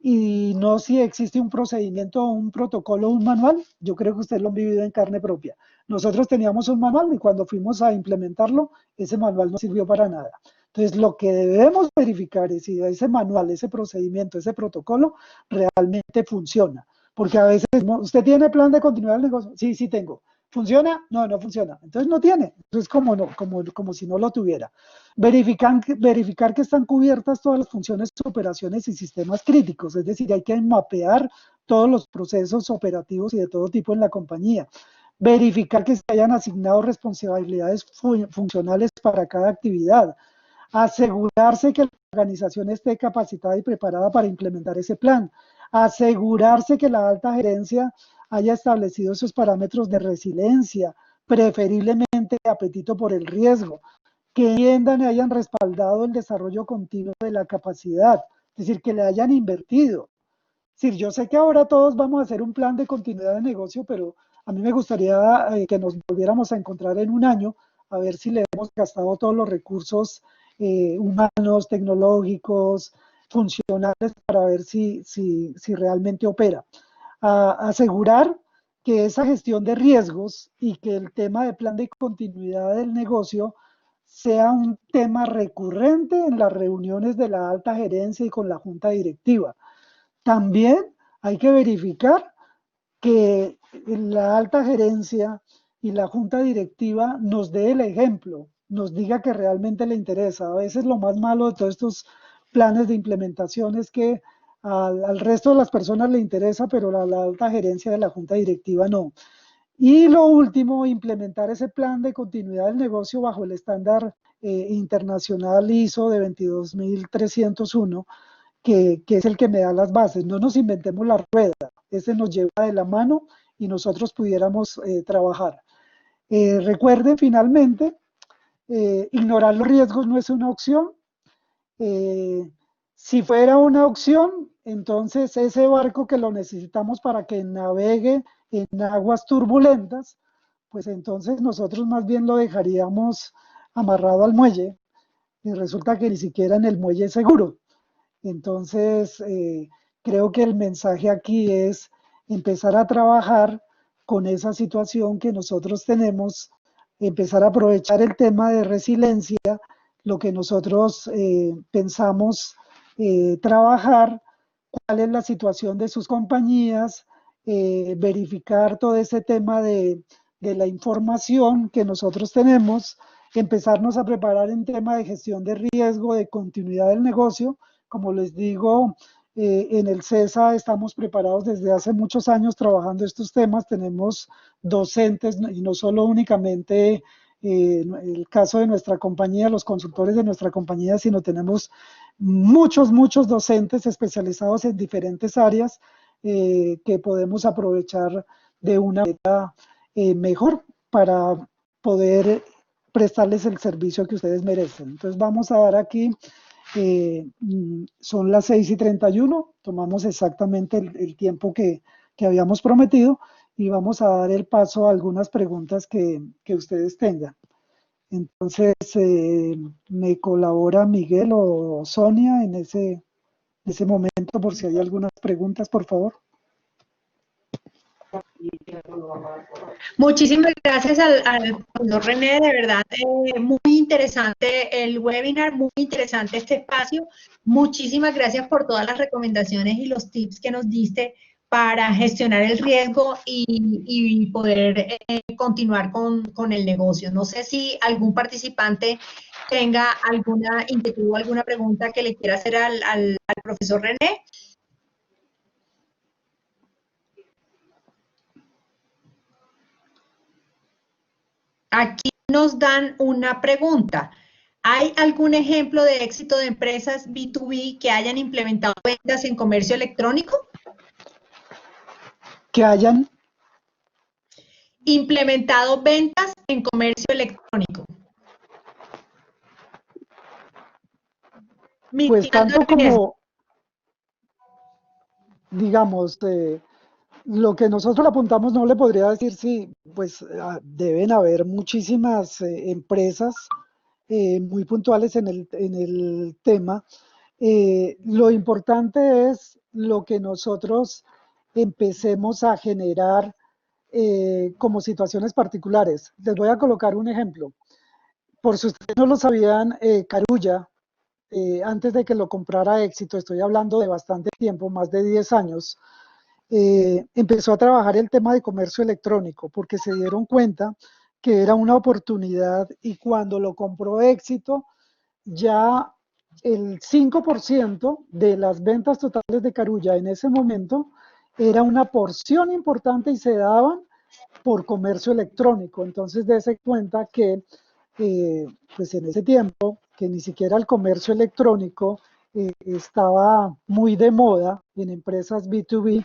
y no si existe un procedimiento, un protocolo, un manual. Yo creo que ustedes lo han vivido en carne propia. Nosotros teníamos un manual y cuando fuimos a implementarlo, ese manual no sirvió para nada. Entonces, lo que debemos verificar es si ese manual, ese procedimiento, ese protocolo realmente funciona. porque a veces, ¿usted tiene plan de continuidad del negocio? Sí, sí tengo. ¿Funciona? No, no funciona. Entonces no tiene. Entonces como, no, como si no lo tuviera. Verificar que están cubiertas todas las funciones, operaciones y sistemas críticos. Es decir, hay que mapear todos los procesos operativos y de todo tipo en la compañía. Verificar que se hayan asignado responsabilidades funcionales para cada actividad. Asegurarse que la organización esté capacitada y preparada para implementar ese plan. Asegurarse que la alta gerencia haya establecido esos parámetros de resiliencia, preferiblemente de apetito por el riesgo, que entiendan y hayan respaldado el desarrollo continuo de la capacidad, es decir, que le hayan invertido. Es decir, yo sé que ahora todos vamos a hacer un plan de continuidad de negocio, pero a mí me gustaría que nos volviéramos a encontrar en un año a ver si le hemos gastado todos los recursos humanos, tecnológicos, funcionales para ver si realmente opera. Asegurar que esa gestión de riesgos y que el tema de plan de continuidad del negocio sea un tema recurrente en las reuniones de la alta gerencia y con la junta directiva. También hay que verificar que la alta gerencia y la junta directiva nos dé el ejemplo, nos diga que realmente le interesa. A veces lo más malo de todos estos planes de implementación es que al resto de las personas le interesa, pero a la alta gerencia de la junta directiva no. Y lo último, implementar ese plan de continuidad del negocio bajo el estándar internacional ISO de 22301, que es el que me da las bases. No nos inventemos la rueda, ese nos lleva de la mano y nosotros pudiéramos trabajar. Recuerden finalmente, ignorar los riesgos no es una opción. Si fuera una opción, entonces ese barco que lo necesitamos para que navegue en aguas turbulentas, pues entonces nosotros más bien lo dejaríamos amarrado al muelle y resulta que ni siquiera en el muelle es seguro. Entonces, creo que el mensaje aquí es empezar a trabajar con esa situación que nosotros tenemos, empezar a aprovechar el tema de resiliencia, lo que nosotros pensamos trabajar, cuál es la situación de sus compañías, verificar todo ese tema de la información que nosotros tenemos, empezarnos a preparar en tema de gestión de riesgo, de continuidad del negocio. Como les digo, en el CESA estamos preparados desde hace muchos años trabajando estos temas. Tenemos docentes y no solo únicamente el caso de nuestra compañía, los consultores de nuestra compañía, sino tenemos muchos docentes especializados en diferentes áreas que podemos aprovechar de una manera mejor para poder prestarles el servicio que ustedes merecen. Entonces vamos a dar aquí, son las 6:31, tomamos exactamente el tiempo que habíamos prometido y vamos a dar el paso a algunas preguntas que ustedes tengan. Entonces, me colabora Miguel o Sonia en ese momento por si hay algunas preguntas, por favor. Muchísimas gracias al profesor René, de verdad, muy interesante el webinar, muy interesante este espacio. Muchísimas gracias por todas las recomendaciones y los tips que nos diste para gestionar el riesgo y poder continuar con el negocio. No sé si algún participante tenga alguna inquietud o alguna pregunta que le quiera hacer al profesor René. Aquí nos dan una pregunta. ¿Hay algún ejemplo de éxito de empresas B2B que hayan implementado ventas en comercio electrónico? Que hayan implementado ventas en comercio electrónico. Pues tanto como, digamos, lo que nosotros apuntamos no le podría decir si, pues deben haber muchísimas empresas muy puntuales en el tema. Lo importante es lo que nosotros empecemos a generar como situaciones particulares. Les voy a colocar un ejemplo. Por si ustedes no lo sabían, Carulla, antes de que lo comprara Éxito, estoy hablando de bastante tiempo, más de 10 años, empezó a trabajar el tema de comercio electrónico porque se dieron cuenta que era una oportunidad y cuando lo compró Éxito, ya el 5% de las ventas totales de Carulla en ese momento era una porción importante y se daban por comercio electrónico. Entonces, dése cuenta que pues en ese tiempo, que ni siquiera el comercio electrónico estaba muy de moda en empresas B2B,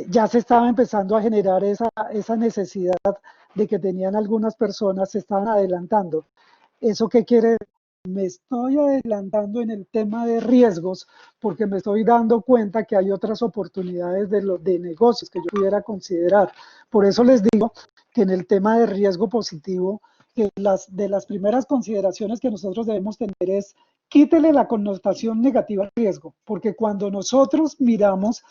ya se estaba empezando a generar esa necesidad de que tenían algunas personas, se estaban adelantando. ¿Eso qué quiere decir? Me estoy adelantando en el tema de riesgos porque me estoy dando cuenta que hay otras oportunidades de negocios que yo pudiera considerar. Por eso les digo que en el tema de riesgo positivo, que de las primeras consideraciones que nosotros debemos tener es quítele la connotación negativa al riesgo, porque cuando nosotros miramos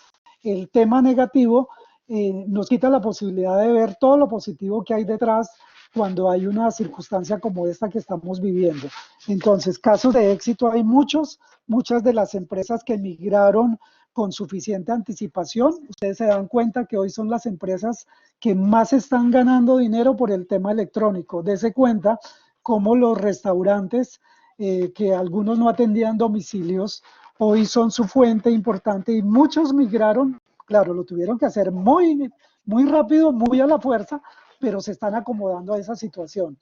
el tema negativo, nos quita la posibilidad de ver todo lo positivo que hay detrás cuando hay una circunstancia como esta que estamos viviendo. Entonces, casos de éxito hay muchos, muchas de las empresas que migraron con suficiente anticipación. Ustedes se dan cuenta que hoy son las empresas que más están ganando dinero por el tema electrónico. Dese cuenta cómo los restaurantes, que algunos no atendían domicilios, hoy son su fuente importante y muchos migraron. Claro, lo tuvieron que hacer muy, muy rápido, muy a la fuerza, pero se están acomodando a esa situación.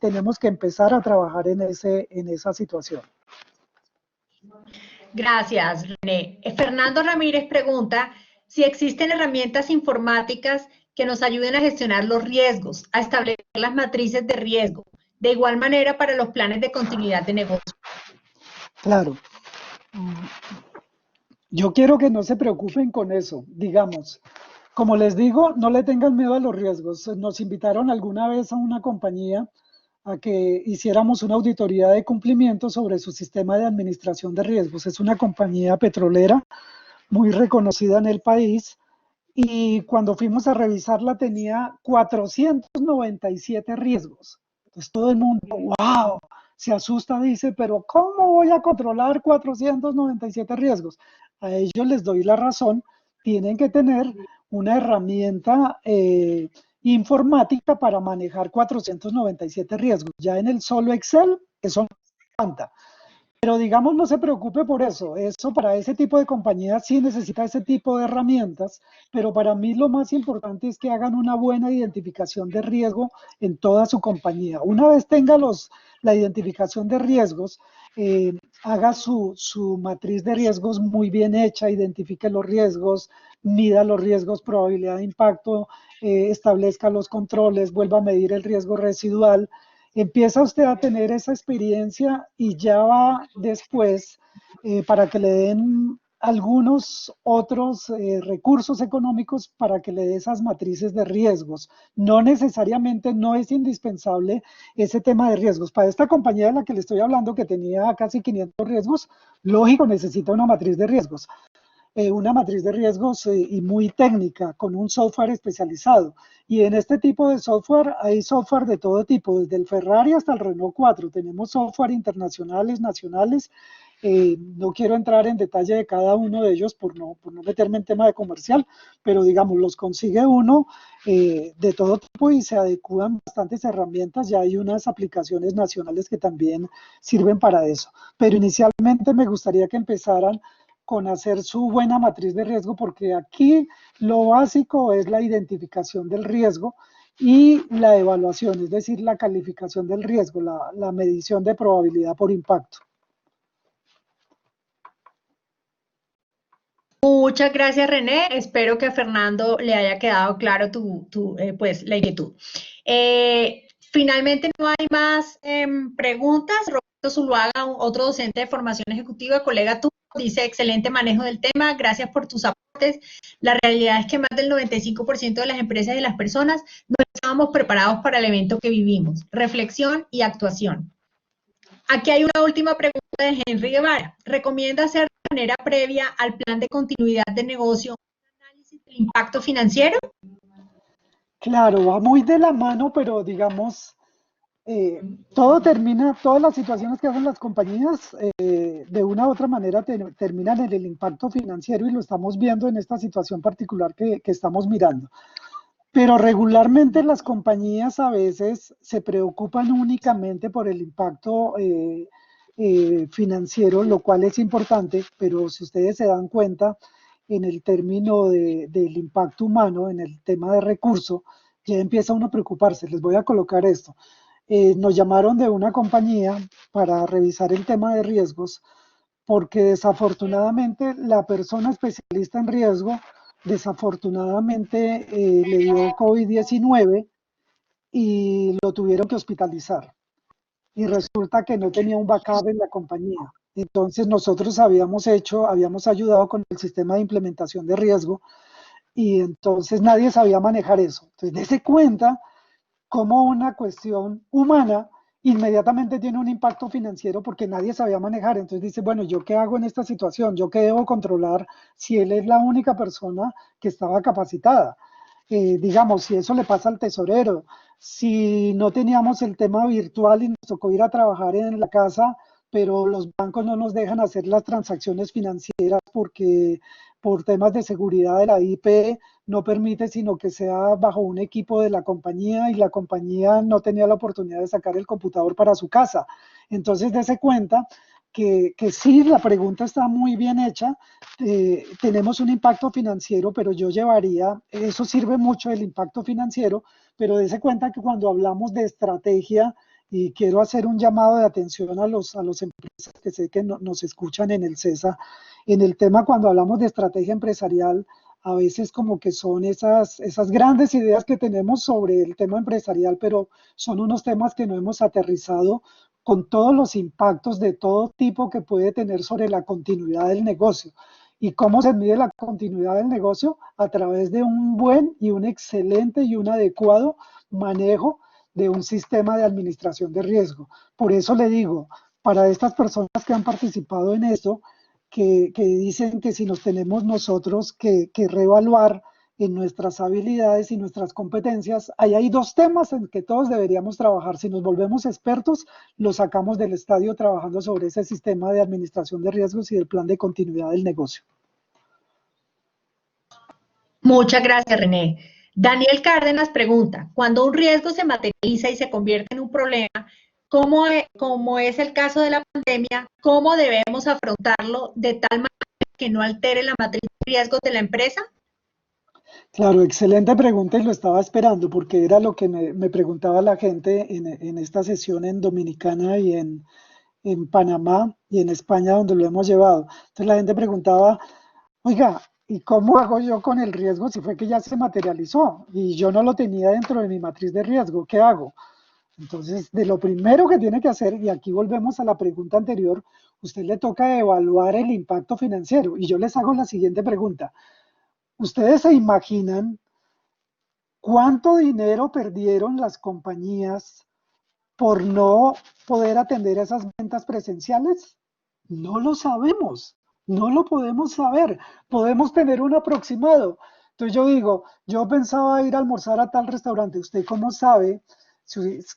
Tenemos que empezar a trabajar en esa situación. Gracias, René. Fernando Ramírez pregunta si existen herramientas informáticas que nos ayuden a gestionar los riesgos, a establecer las matrices de riesgo, de igual manera para los planes de continuidad de negocio. Claro. Yo quiero que no se preocupen con eso, digamos. Como les digo, no le tengan miedo a los riesgos. Nos invitaron alguna vez a una compañía a que hiciéramos una auditoría de cumplimiento sobre su sistema de administración de riesgos. Es una compañía petrolera muy reconocida en el país y cuando fuimos a revisarla tenía 497 riesgos. Entonces todo el mundo, wow, se asusta, dice, pero ¿cómo voy a controlar 497 riesgos? A ellos les doy la razón, tienen que tener una herramienta informática para manejar 497 riesgos. Ya en el solo Excel, eso no cuenta. Pero digamos, no se preocupe por eso. Eso para ese tipo de compañías sí necesita ese tipo de herramientas, pero para mí lo más importante es que hagan una buena identificación de riesgo en toda su compañía. Una vez tenga la identificación de riesgos, haga su matriz de riesgos muy bien hecha, identifique los riesgos, mida los riesgos, probabilidad de impacto, establezca los controles, vuelva a medir el riesgo residual. Empieza usted a tener esa experiencia y ya va después para que le den algunos otros recursos económicos para que le dé esas matrices de riesgos. No necesariamente, no es indispensable ese tema de riesgos. Para esta compañía de la que le estoy hablando, que tenía casi 500 riesgos, lógico, necesita una matriz de riesgos. Una matriz de riesgos y muy técnica, con un software especializado. Y en este tipo de software hay software de todo tipo, desde el Ferrari hasta el Renault 4. Tenemos software internacionales, nacionales. No quiero entrar en detalle de cada uno de ellos por no meterme en tema de comercial, pero digamos, los consigue uno de todo tipo y se adecúan bastantes herramientas. Ya hay unas aplicaciones nacionales que también sirven para eso. Pero inicialmente me gustaría que empezaran con hacer su buena matriz de riesgo, porque aquí lo básico es la identificación del riesgo y la evaluación, es decir, la calificación del riesgo, la medición de probabilidad por impacto. Muchas gracias, René. Espero que a Fernando le haya quedado claro pues, la inquietud. Finalmente, no hay más preguntas. Roberto Zuluaga, otro docente de formación ejecutiva, colega tú, dice, excelente manejo del tema, gracias por tus aportes. La realidad es que más del 95% de las empresas y de las personas no estábamos preparados para el evento que vivimos. Reflexión y actuación. Aquí hay una última pregunta de Henry Guevara. ¿Recomienda hacer de manera previa al plan de continuidad de negocio un análisis del impacto financiero? Claro, va muy de la mano, pero digamos, todo termina, todas las situaciones que hacen las compañías de una u otra manera terminan en el impacto financiero y lo estamos viendo en esta situación particular que estamos mirando. Pero regularmente las compañías a veces se preocupan únicamente por el impacto financiero, lo cual es importante, pero si ustedes se dan cuenta, en el término del impacto humano, en el tema de recurso, ya empieza uno a preocuparse. Les voy a colocar esto. Nos llamaron de una compañía para revisar el tema de riesgos, porque desafortunadamente la persona especialista en riesgo, desafortunadamente le dio COVID-19 y lo tuvieron que hospitalizar. Y resulta que no tenía un backup en la compañía. Entonces nosotros habíamos ayudado con el sistema de implementación de riesgo y entonces nadie sabía manejar eso. Entonces, dése cuenta cómo una cuestión humana inmediatamente tiene un impacto financiero porque nadie sabía manejar. Entonces dice, bueno, ¿yo qué hago en esta situación? ¿Yo qué debo controlar si él es la única persona que estaba capacitada? Digamos, si eso le pasa al tesorero, si no teníamos el tema virtual y nos tocó ir a trabajar en la casa, pero los bancos no nos dejan hacer las transacciones financieras porque por temas de seguridad de la IP no permite sino que sea bajo un equipo de la compañía y la compañía no tenía la oportunidad de sacar el computador para su casa. Entonces, dése cuenta que sí, la pregunta está muy bien hecha, tenemos un impacto financiero, pero yo llevaría, eso sirve mucho el impacto financiero, pero dése cuenta que cuando hablamos de estrategia, y quiero hacer un llamado de atención a los empresas que sé que nos escuchan en el CESA, en el tema cuando hablamos de estrategia empresarial, a veces como que son esas grandes ideas que tenemos sobre el tema empresarial, pero son unos temas que no hemos aterrizado con todos los impactos de todo tipo que puede tener sobre la continuidad del negocio. ¿Y cómo se mide la continuidad del negocio? A través de un buen y un excelente y un adecuado manejo de un sistema de administración de riesgo. Por eso le digo, para estas personas que han participado en esto, que dicen que si nos tenemos nosotros que reevaluar en nuestras habilidades y nuestras competencias, ahí hay dos temas en que todos deberíamos trabajar. Si nos volvemos expertos, lo sacamos del estadio trabajando sobre ese sistema de administración de riesgos y del plan de continuidad del negocio. Muchas gracias, René. Daniel Cárdenas pregunta, cuando un riesgo se materializa y se convierte en un problema, como es el caso de la pandemia, ¿cómo debemos afrontarlo de tal manera que no altere la matriz de riesgos de la empresa? Claro, excelente pregunta y lo estaba esperando porque era lo que me preguntaba la gente en esta sesión en Dominicana y en Panamá y en España donde lo hemos llevado. Entonces la gente preguntaba, oiga, ¿y cómo hago yo con el riesgo si fue que ya se materializó y yo no lo tenía dentro de mi matriz de riesgo? ¿Qué hago? Entonces, de lo primero que tiene que hacer, y aquí volvemos a la pregunta anterior, usted le toca evaluar el impacto financiero. Y yo les hago la siguiente pregunta. ¿Ustedes se imaginan cuánto dinero perdieron las compañías por no poder atender esas ventas presenciales? No lo sabemos, no lo podemos saber. Podemos tener un aproximado. Entonces yo digo, yo pensaba ir a almorzar a tal restaurante. ¿Usted cómo sabe?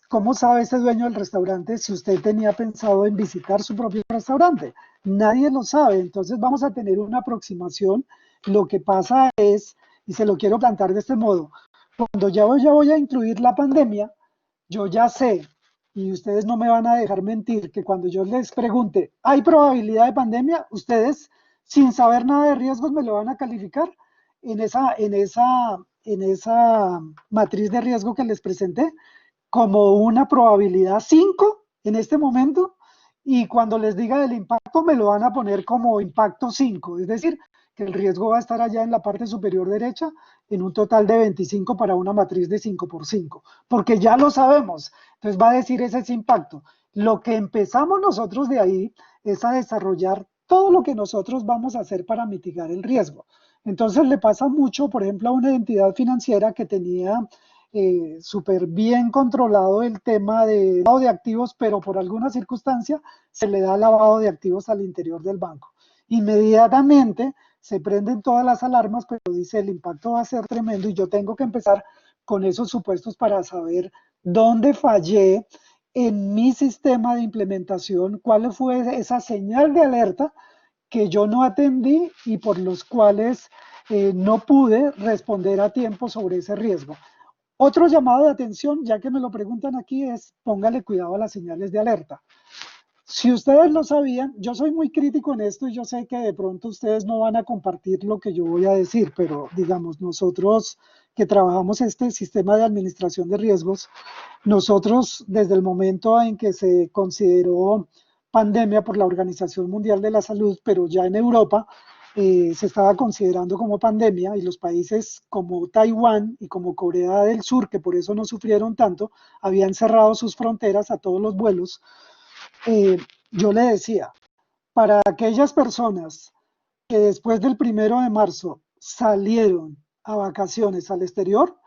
¿Cómo sabe ese dueño del restaurante si usted tenía pensado en visitar su propio restaurante? Nadie lo sabe. Entonces vamos a tener una aproximación. Lo que pasa es, y se lo quiero plantear de este modo, cuando ya voy a incluir la pandemia, yo ya sé, y ustedes no me van a dejar mentir, que cuando yo les pregunte, ¿hay probabilidad de pandemia? Ustedes, sin saber nada de riesgos, me lo van a calificar en esa matriz de riesgo que les presenté como una probabilidad 5 en este momento, y cuando les diga del impacto me lo van a poner como impacto 5, es decir, que el riesgo va a estar allá en la parte superior derecha en un total de 25 para una matriz de 5 por 5, porque ya lo sabemos, entonces va a decir ese es impacto. Lo que empezamos nosotros de ahí es a desarrollar todo lo que nosotros vamos a hacer para mitigar el riesgo. Entonces le pasa mucho, por ejemplo, a una entidad financiera que tenía súper bien controlado el tema de lavado de activos, pero por alguna circunstancia se le da lavado de activos al interior del banco. Inmediatamente se prenden todas las alarmas, pero dice el impacto va a ser tremendo y yo tengo que empezar con esos supuestos para saber dónde fallé en mi sistema de implementación cuál fue esa señal de alerta que yo no atendí y por los cuales no pude responder a tiempo sobre ese riesgo. Otro llamado de atención, ya que me lo preguntan aquí, es póngale cuidado a las señales de alerta. Si ustedes lo sabían, yo soy muy crítico en esto y yo sé que de pronto ustedes no van a compartir lo que yo voy a decir, pero digamos, nosotros que trabajamos este sistema de administración de riesgos, nosotros desde el momento en que se consideró pandemia por la Organización Mundial de la Salud, pero ya en Europa se estaba considerando como pandemia y los países como Taiwán y como Corea del Sur, que por eso no sufrieron tanto, habían cerrado sus fronteras a todos los vuelos. Yo le decía, para aquellas personas que después del 1 de marzo salieron a vacaciones al exterior,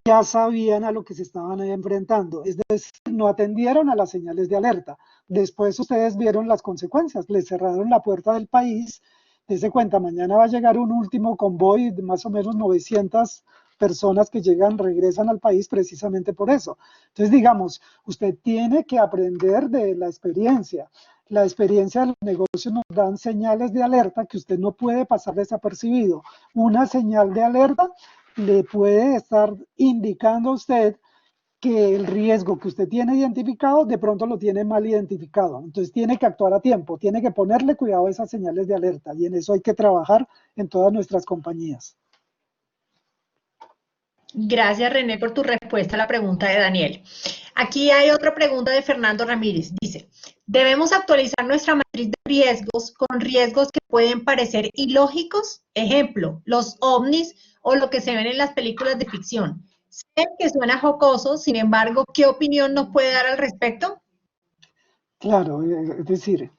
ya sabían a lo que se estaban enfrentando, es decir, no atendieron a las señales de alerta. Después ustedes vieron las consecuencias, les cerraron la puerta del país, desde cuenta, mañana va a llegar un último convoy de más o menos 900 personas que llegan, regresan al país precisamente por eso. Entonces, digamos, usted tiene que aprender de la experiencia. La experiencia de los negocios nos dan señales de alerta que usted no puede pasar desapercibido. Una señal de alerta le puede estar indicando a usted que el riesgo que usted tiene identificado de pronto lo tiene mal identificado. Entonces tiene que actuar a tiempo, tiene que ponerle cuidado a esas señales de alerta y en eso hay que trabajar en todas nuestras compañías. Gracias, René, por tu respuesta a la pregunta de Daniel. Aquí hay otra pregunta de Fernando Ramírez. Dice, ¿debemos actualizar nuestra matriz de riesgos con riesgos que pueden parecer ilógicos? Ejemplo, los ovnis o lo que se ven en las películas de ficción. Sé que suena jocoso, sin embargo, ¿qué opinión nos puede dar al respecto? Claro, es decir,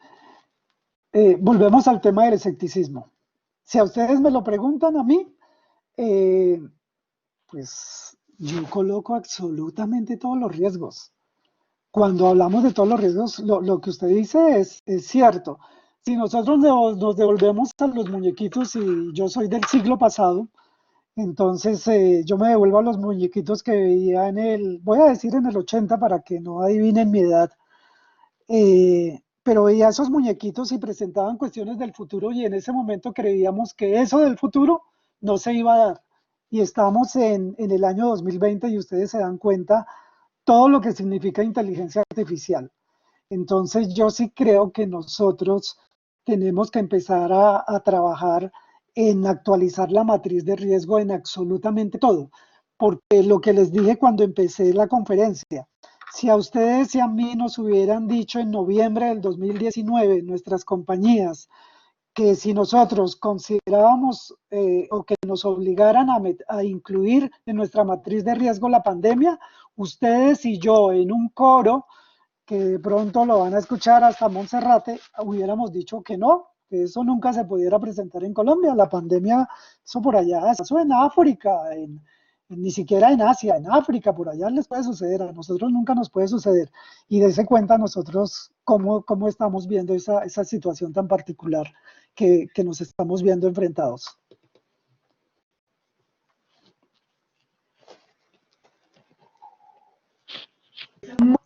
volvemos al tema del escepticismo. Si a ustedes me lo preguntan a mí, eh, pues yo coloco absolutamente todos los riesgos. Cuando hablamos de todos los riesgos, lo que usted dice es cierto. Si nosotros nos devolvemos a los muñequitos y yo soy del siglo pasado, entonces yo me devuelvo a los muñequitos que veía voy a decir en el 80 para que no adivinen mi edad, pero veía esos muñequitos y presentaban cuestiones del futuro y en ese momento creíamos que eso del futuro no se iba a dar. Y estamos en el año 2020 y ustedes se dan cuenta todo lo que significa inteligencia artificial. Entonces yo sí creo que nosotros tenemos que empezar a trabajar en actualizar la matriz de riesgo en absolutamente todo, porque lo que les dije cuando empecé la conferencia, si a ustedes y a mí nos hubieran dicho en noviembre del 2019 nuestras compañías que si nosotros considerábamos o que nos obligaran a incluir en nuestra matriz de riesgo la pandemia, ustedes y yo en un coro que de pronto lo van a escuchar hasta Monserrate, hubiéramos dicho que no, que eso nunca se pudiera presentar en Colombia, la pandemia, eso por allá, eso en África, ni siquiera en Asia, en África, por allá les puede suceder, a nosotros nunca nos puede suceder. Y dése cuenta nosotros cómo estamos viendo esa situación tan particular que nos estamos viendo enfrentados.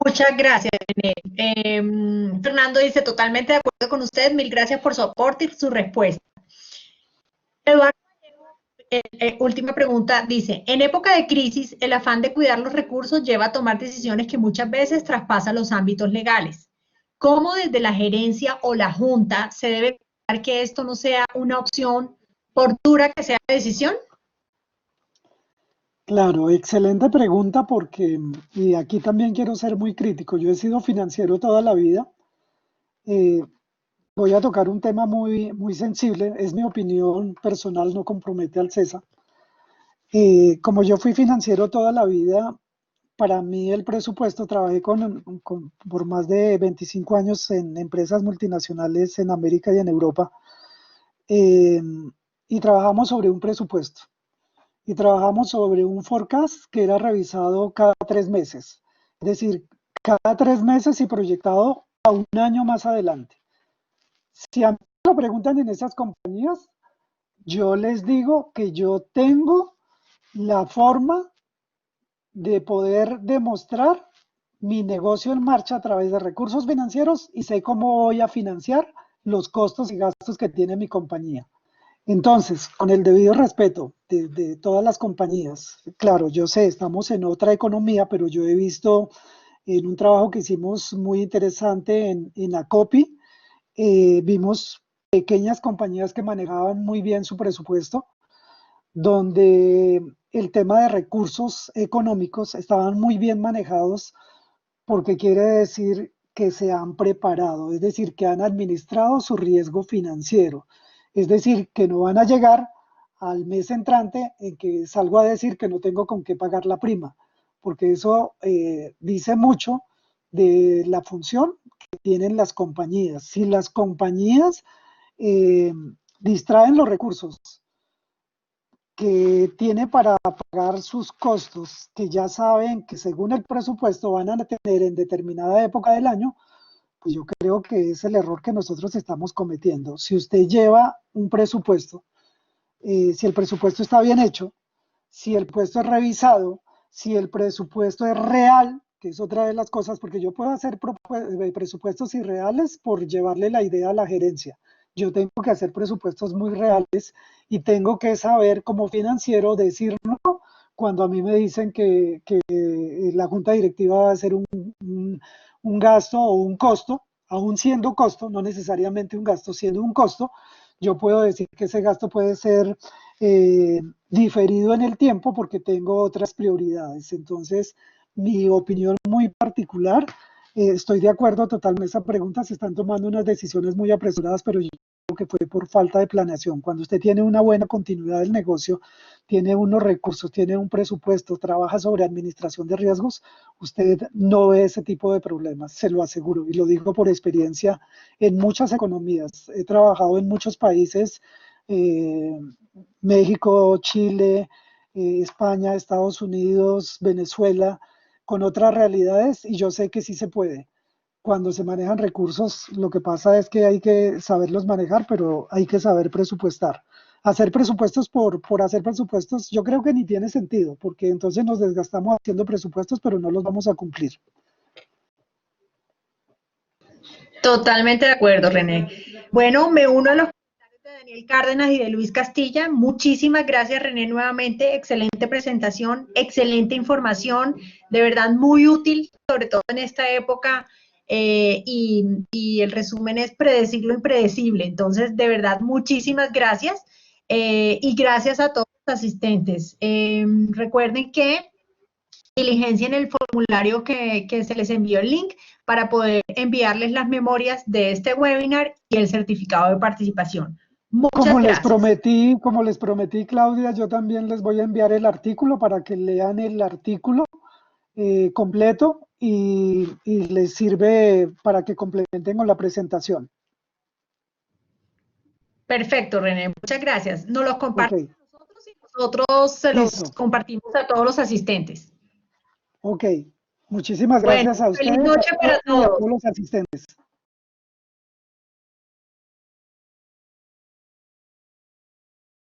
Muchas gracias, René. Fernando dice, totalmente de acuerdo con usted, mil gracias por su aporte y su respuesta. Eduardo, última pregunta, dice, en época de crisis, el afán de cuidar los recursos lleva a tomar decisiones que muchas veces traspasan los ámbitos legales. ¿Cómo desde la gerencia o la junta se debe cuidar que esto no sea una opción, por dura que sea la decisión? Claro, excelente pregunta porque, y aquí también quiero ser muy crítico, yo he sido financiero toda la vida, eh, voy a tocar un tema muy sensible, es mi opinión personal, no compromete al CESA. Como yo fui financiero toda la vida, para mí el presupuesto, trabajé por más de 25 años en empresas multinacionales en América y en Europa, eh, y trabajamos sobre un presupuesto y trabajamos sobre un forecast que era revisado cada 3 meses, es decir, cada 3 meses y proyectado a un año más adelante. Si a mí me lo preguntan en esas compañías, yo les digo que yo tengo la forma de poder demostrar mi negocio en marcha a través de recursos financieros y sé cómo voy a financiar los costos y gastos que tiene mi compañía. Entonces, con el debido respeto de todas las compañías, claro, yo sé, estamos en otra economía, pero yo he visto en un trabajo que hicimos muy interesante en Acopi, vimos pequeñas compañías que manejaban muy bien su presupuesto, donde el tema de recursos económicos estaban muy bien manejados, porque quiere decir que se han preparado, es decir, que han administrado su riesgo financiero, es decir, que no van a llegar al mes entrante en que salgo a decir que no tengo con qué pagar la prima, porque eso dice mucho de la función que tienen las compañías. Si las compañías eh, distraen los recursos que tiene para pagar sus costos, que ya saben que según el presupuesto van a tener en determinada época del año, pues yo creo que es el error que nosotros estamos cometiendo. Si usted lleva un presupuesto, si el presupuesto está bien hecho, si el presupuesto es revisado, si el presupuesto es real, que es otra de las cosas, porque yo puedo hacer presupuestos irreales por llevarle la idea a la gerencia. Yo tengo que hacer presupuestos muy reales y tengo que saber como financiero decir no cuando a mí me dicen que la junta directiva va a hacer un gasto o un costo, aún siendo costo, no necesariamente un gasto, siendo un costo, yo puedo decir que ese gasto puede ser diferido en el tiempo porque tengo otras prioridades. Entonces, mi opinión muy particular, estoy de acuerdo totalmente en esa pregunta, se están tomando unas decisiones muy apresuradas, pero yo creo que fue por falta de planeación. Cuando usted tiene una buena continuidad del negocio, tiene unos recursos, tiene un presupuesto, trabaja sobre administración de riesgos, usted no ve ese tipo de problemas, se lo aseguro, y lo digo por experiencia en muchas economías. He trabajado en muchos países, eh, México, Chile, España, Estados Unidos, Venezuela, con otras realidades, y yo sé que sí se puede. Cuando se manejan recursos, lo que pasa es que hay que saberlos manejar, pero hay que saber presupuestar. Hacer presupuestos por hacer presupuestos, yo creo que ni tiene sentido, porque entonces nos desgastamos haciendo presupuestos, pero no los vamos a cumplir. Totalmente de acuerdo, René. Bueno, me uno a los comentarios de Daniel Cárdenas y de Luis Castilla. Muchísimas gracias, René, nuevamente. Excelente presentación, excelente información, de verdad muy útil, sobre todo en esta época. Y el resumen es predecir lo impredecible. Entonces, de verdad, muchísimas gracias. Y gracias a todos los asistentes. Recuerden que diligencia en el formulario que se les envió el link para poder enviarles las memorias de este webinar y el certificado de participación. Muchas gracias. Como les prometí, Claudia, yo también les voy a enviar el artículo para que lean el artículo completo y les sirve para que complementen con la presentación. Perfecto, René. Muchas gracias. Nos los comparten Ok, a nosotros y nosotros se los listo. compartimos a todos los asistentes. Ok, muchísimas Bueno, gracias a feliz ustedes noche para y a todos. todos los asistentes.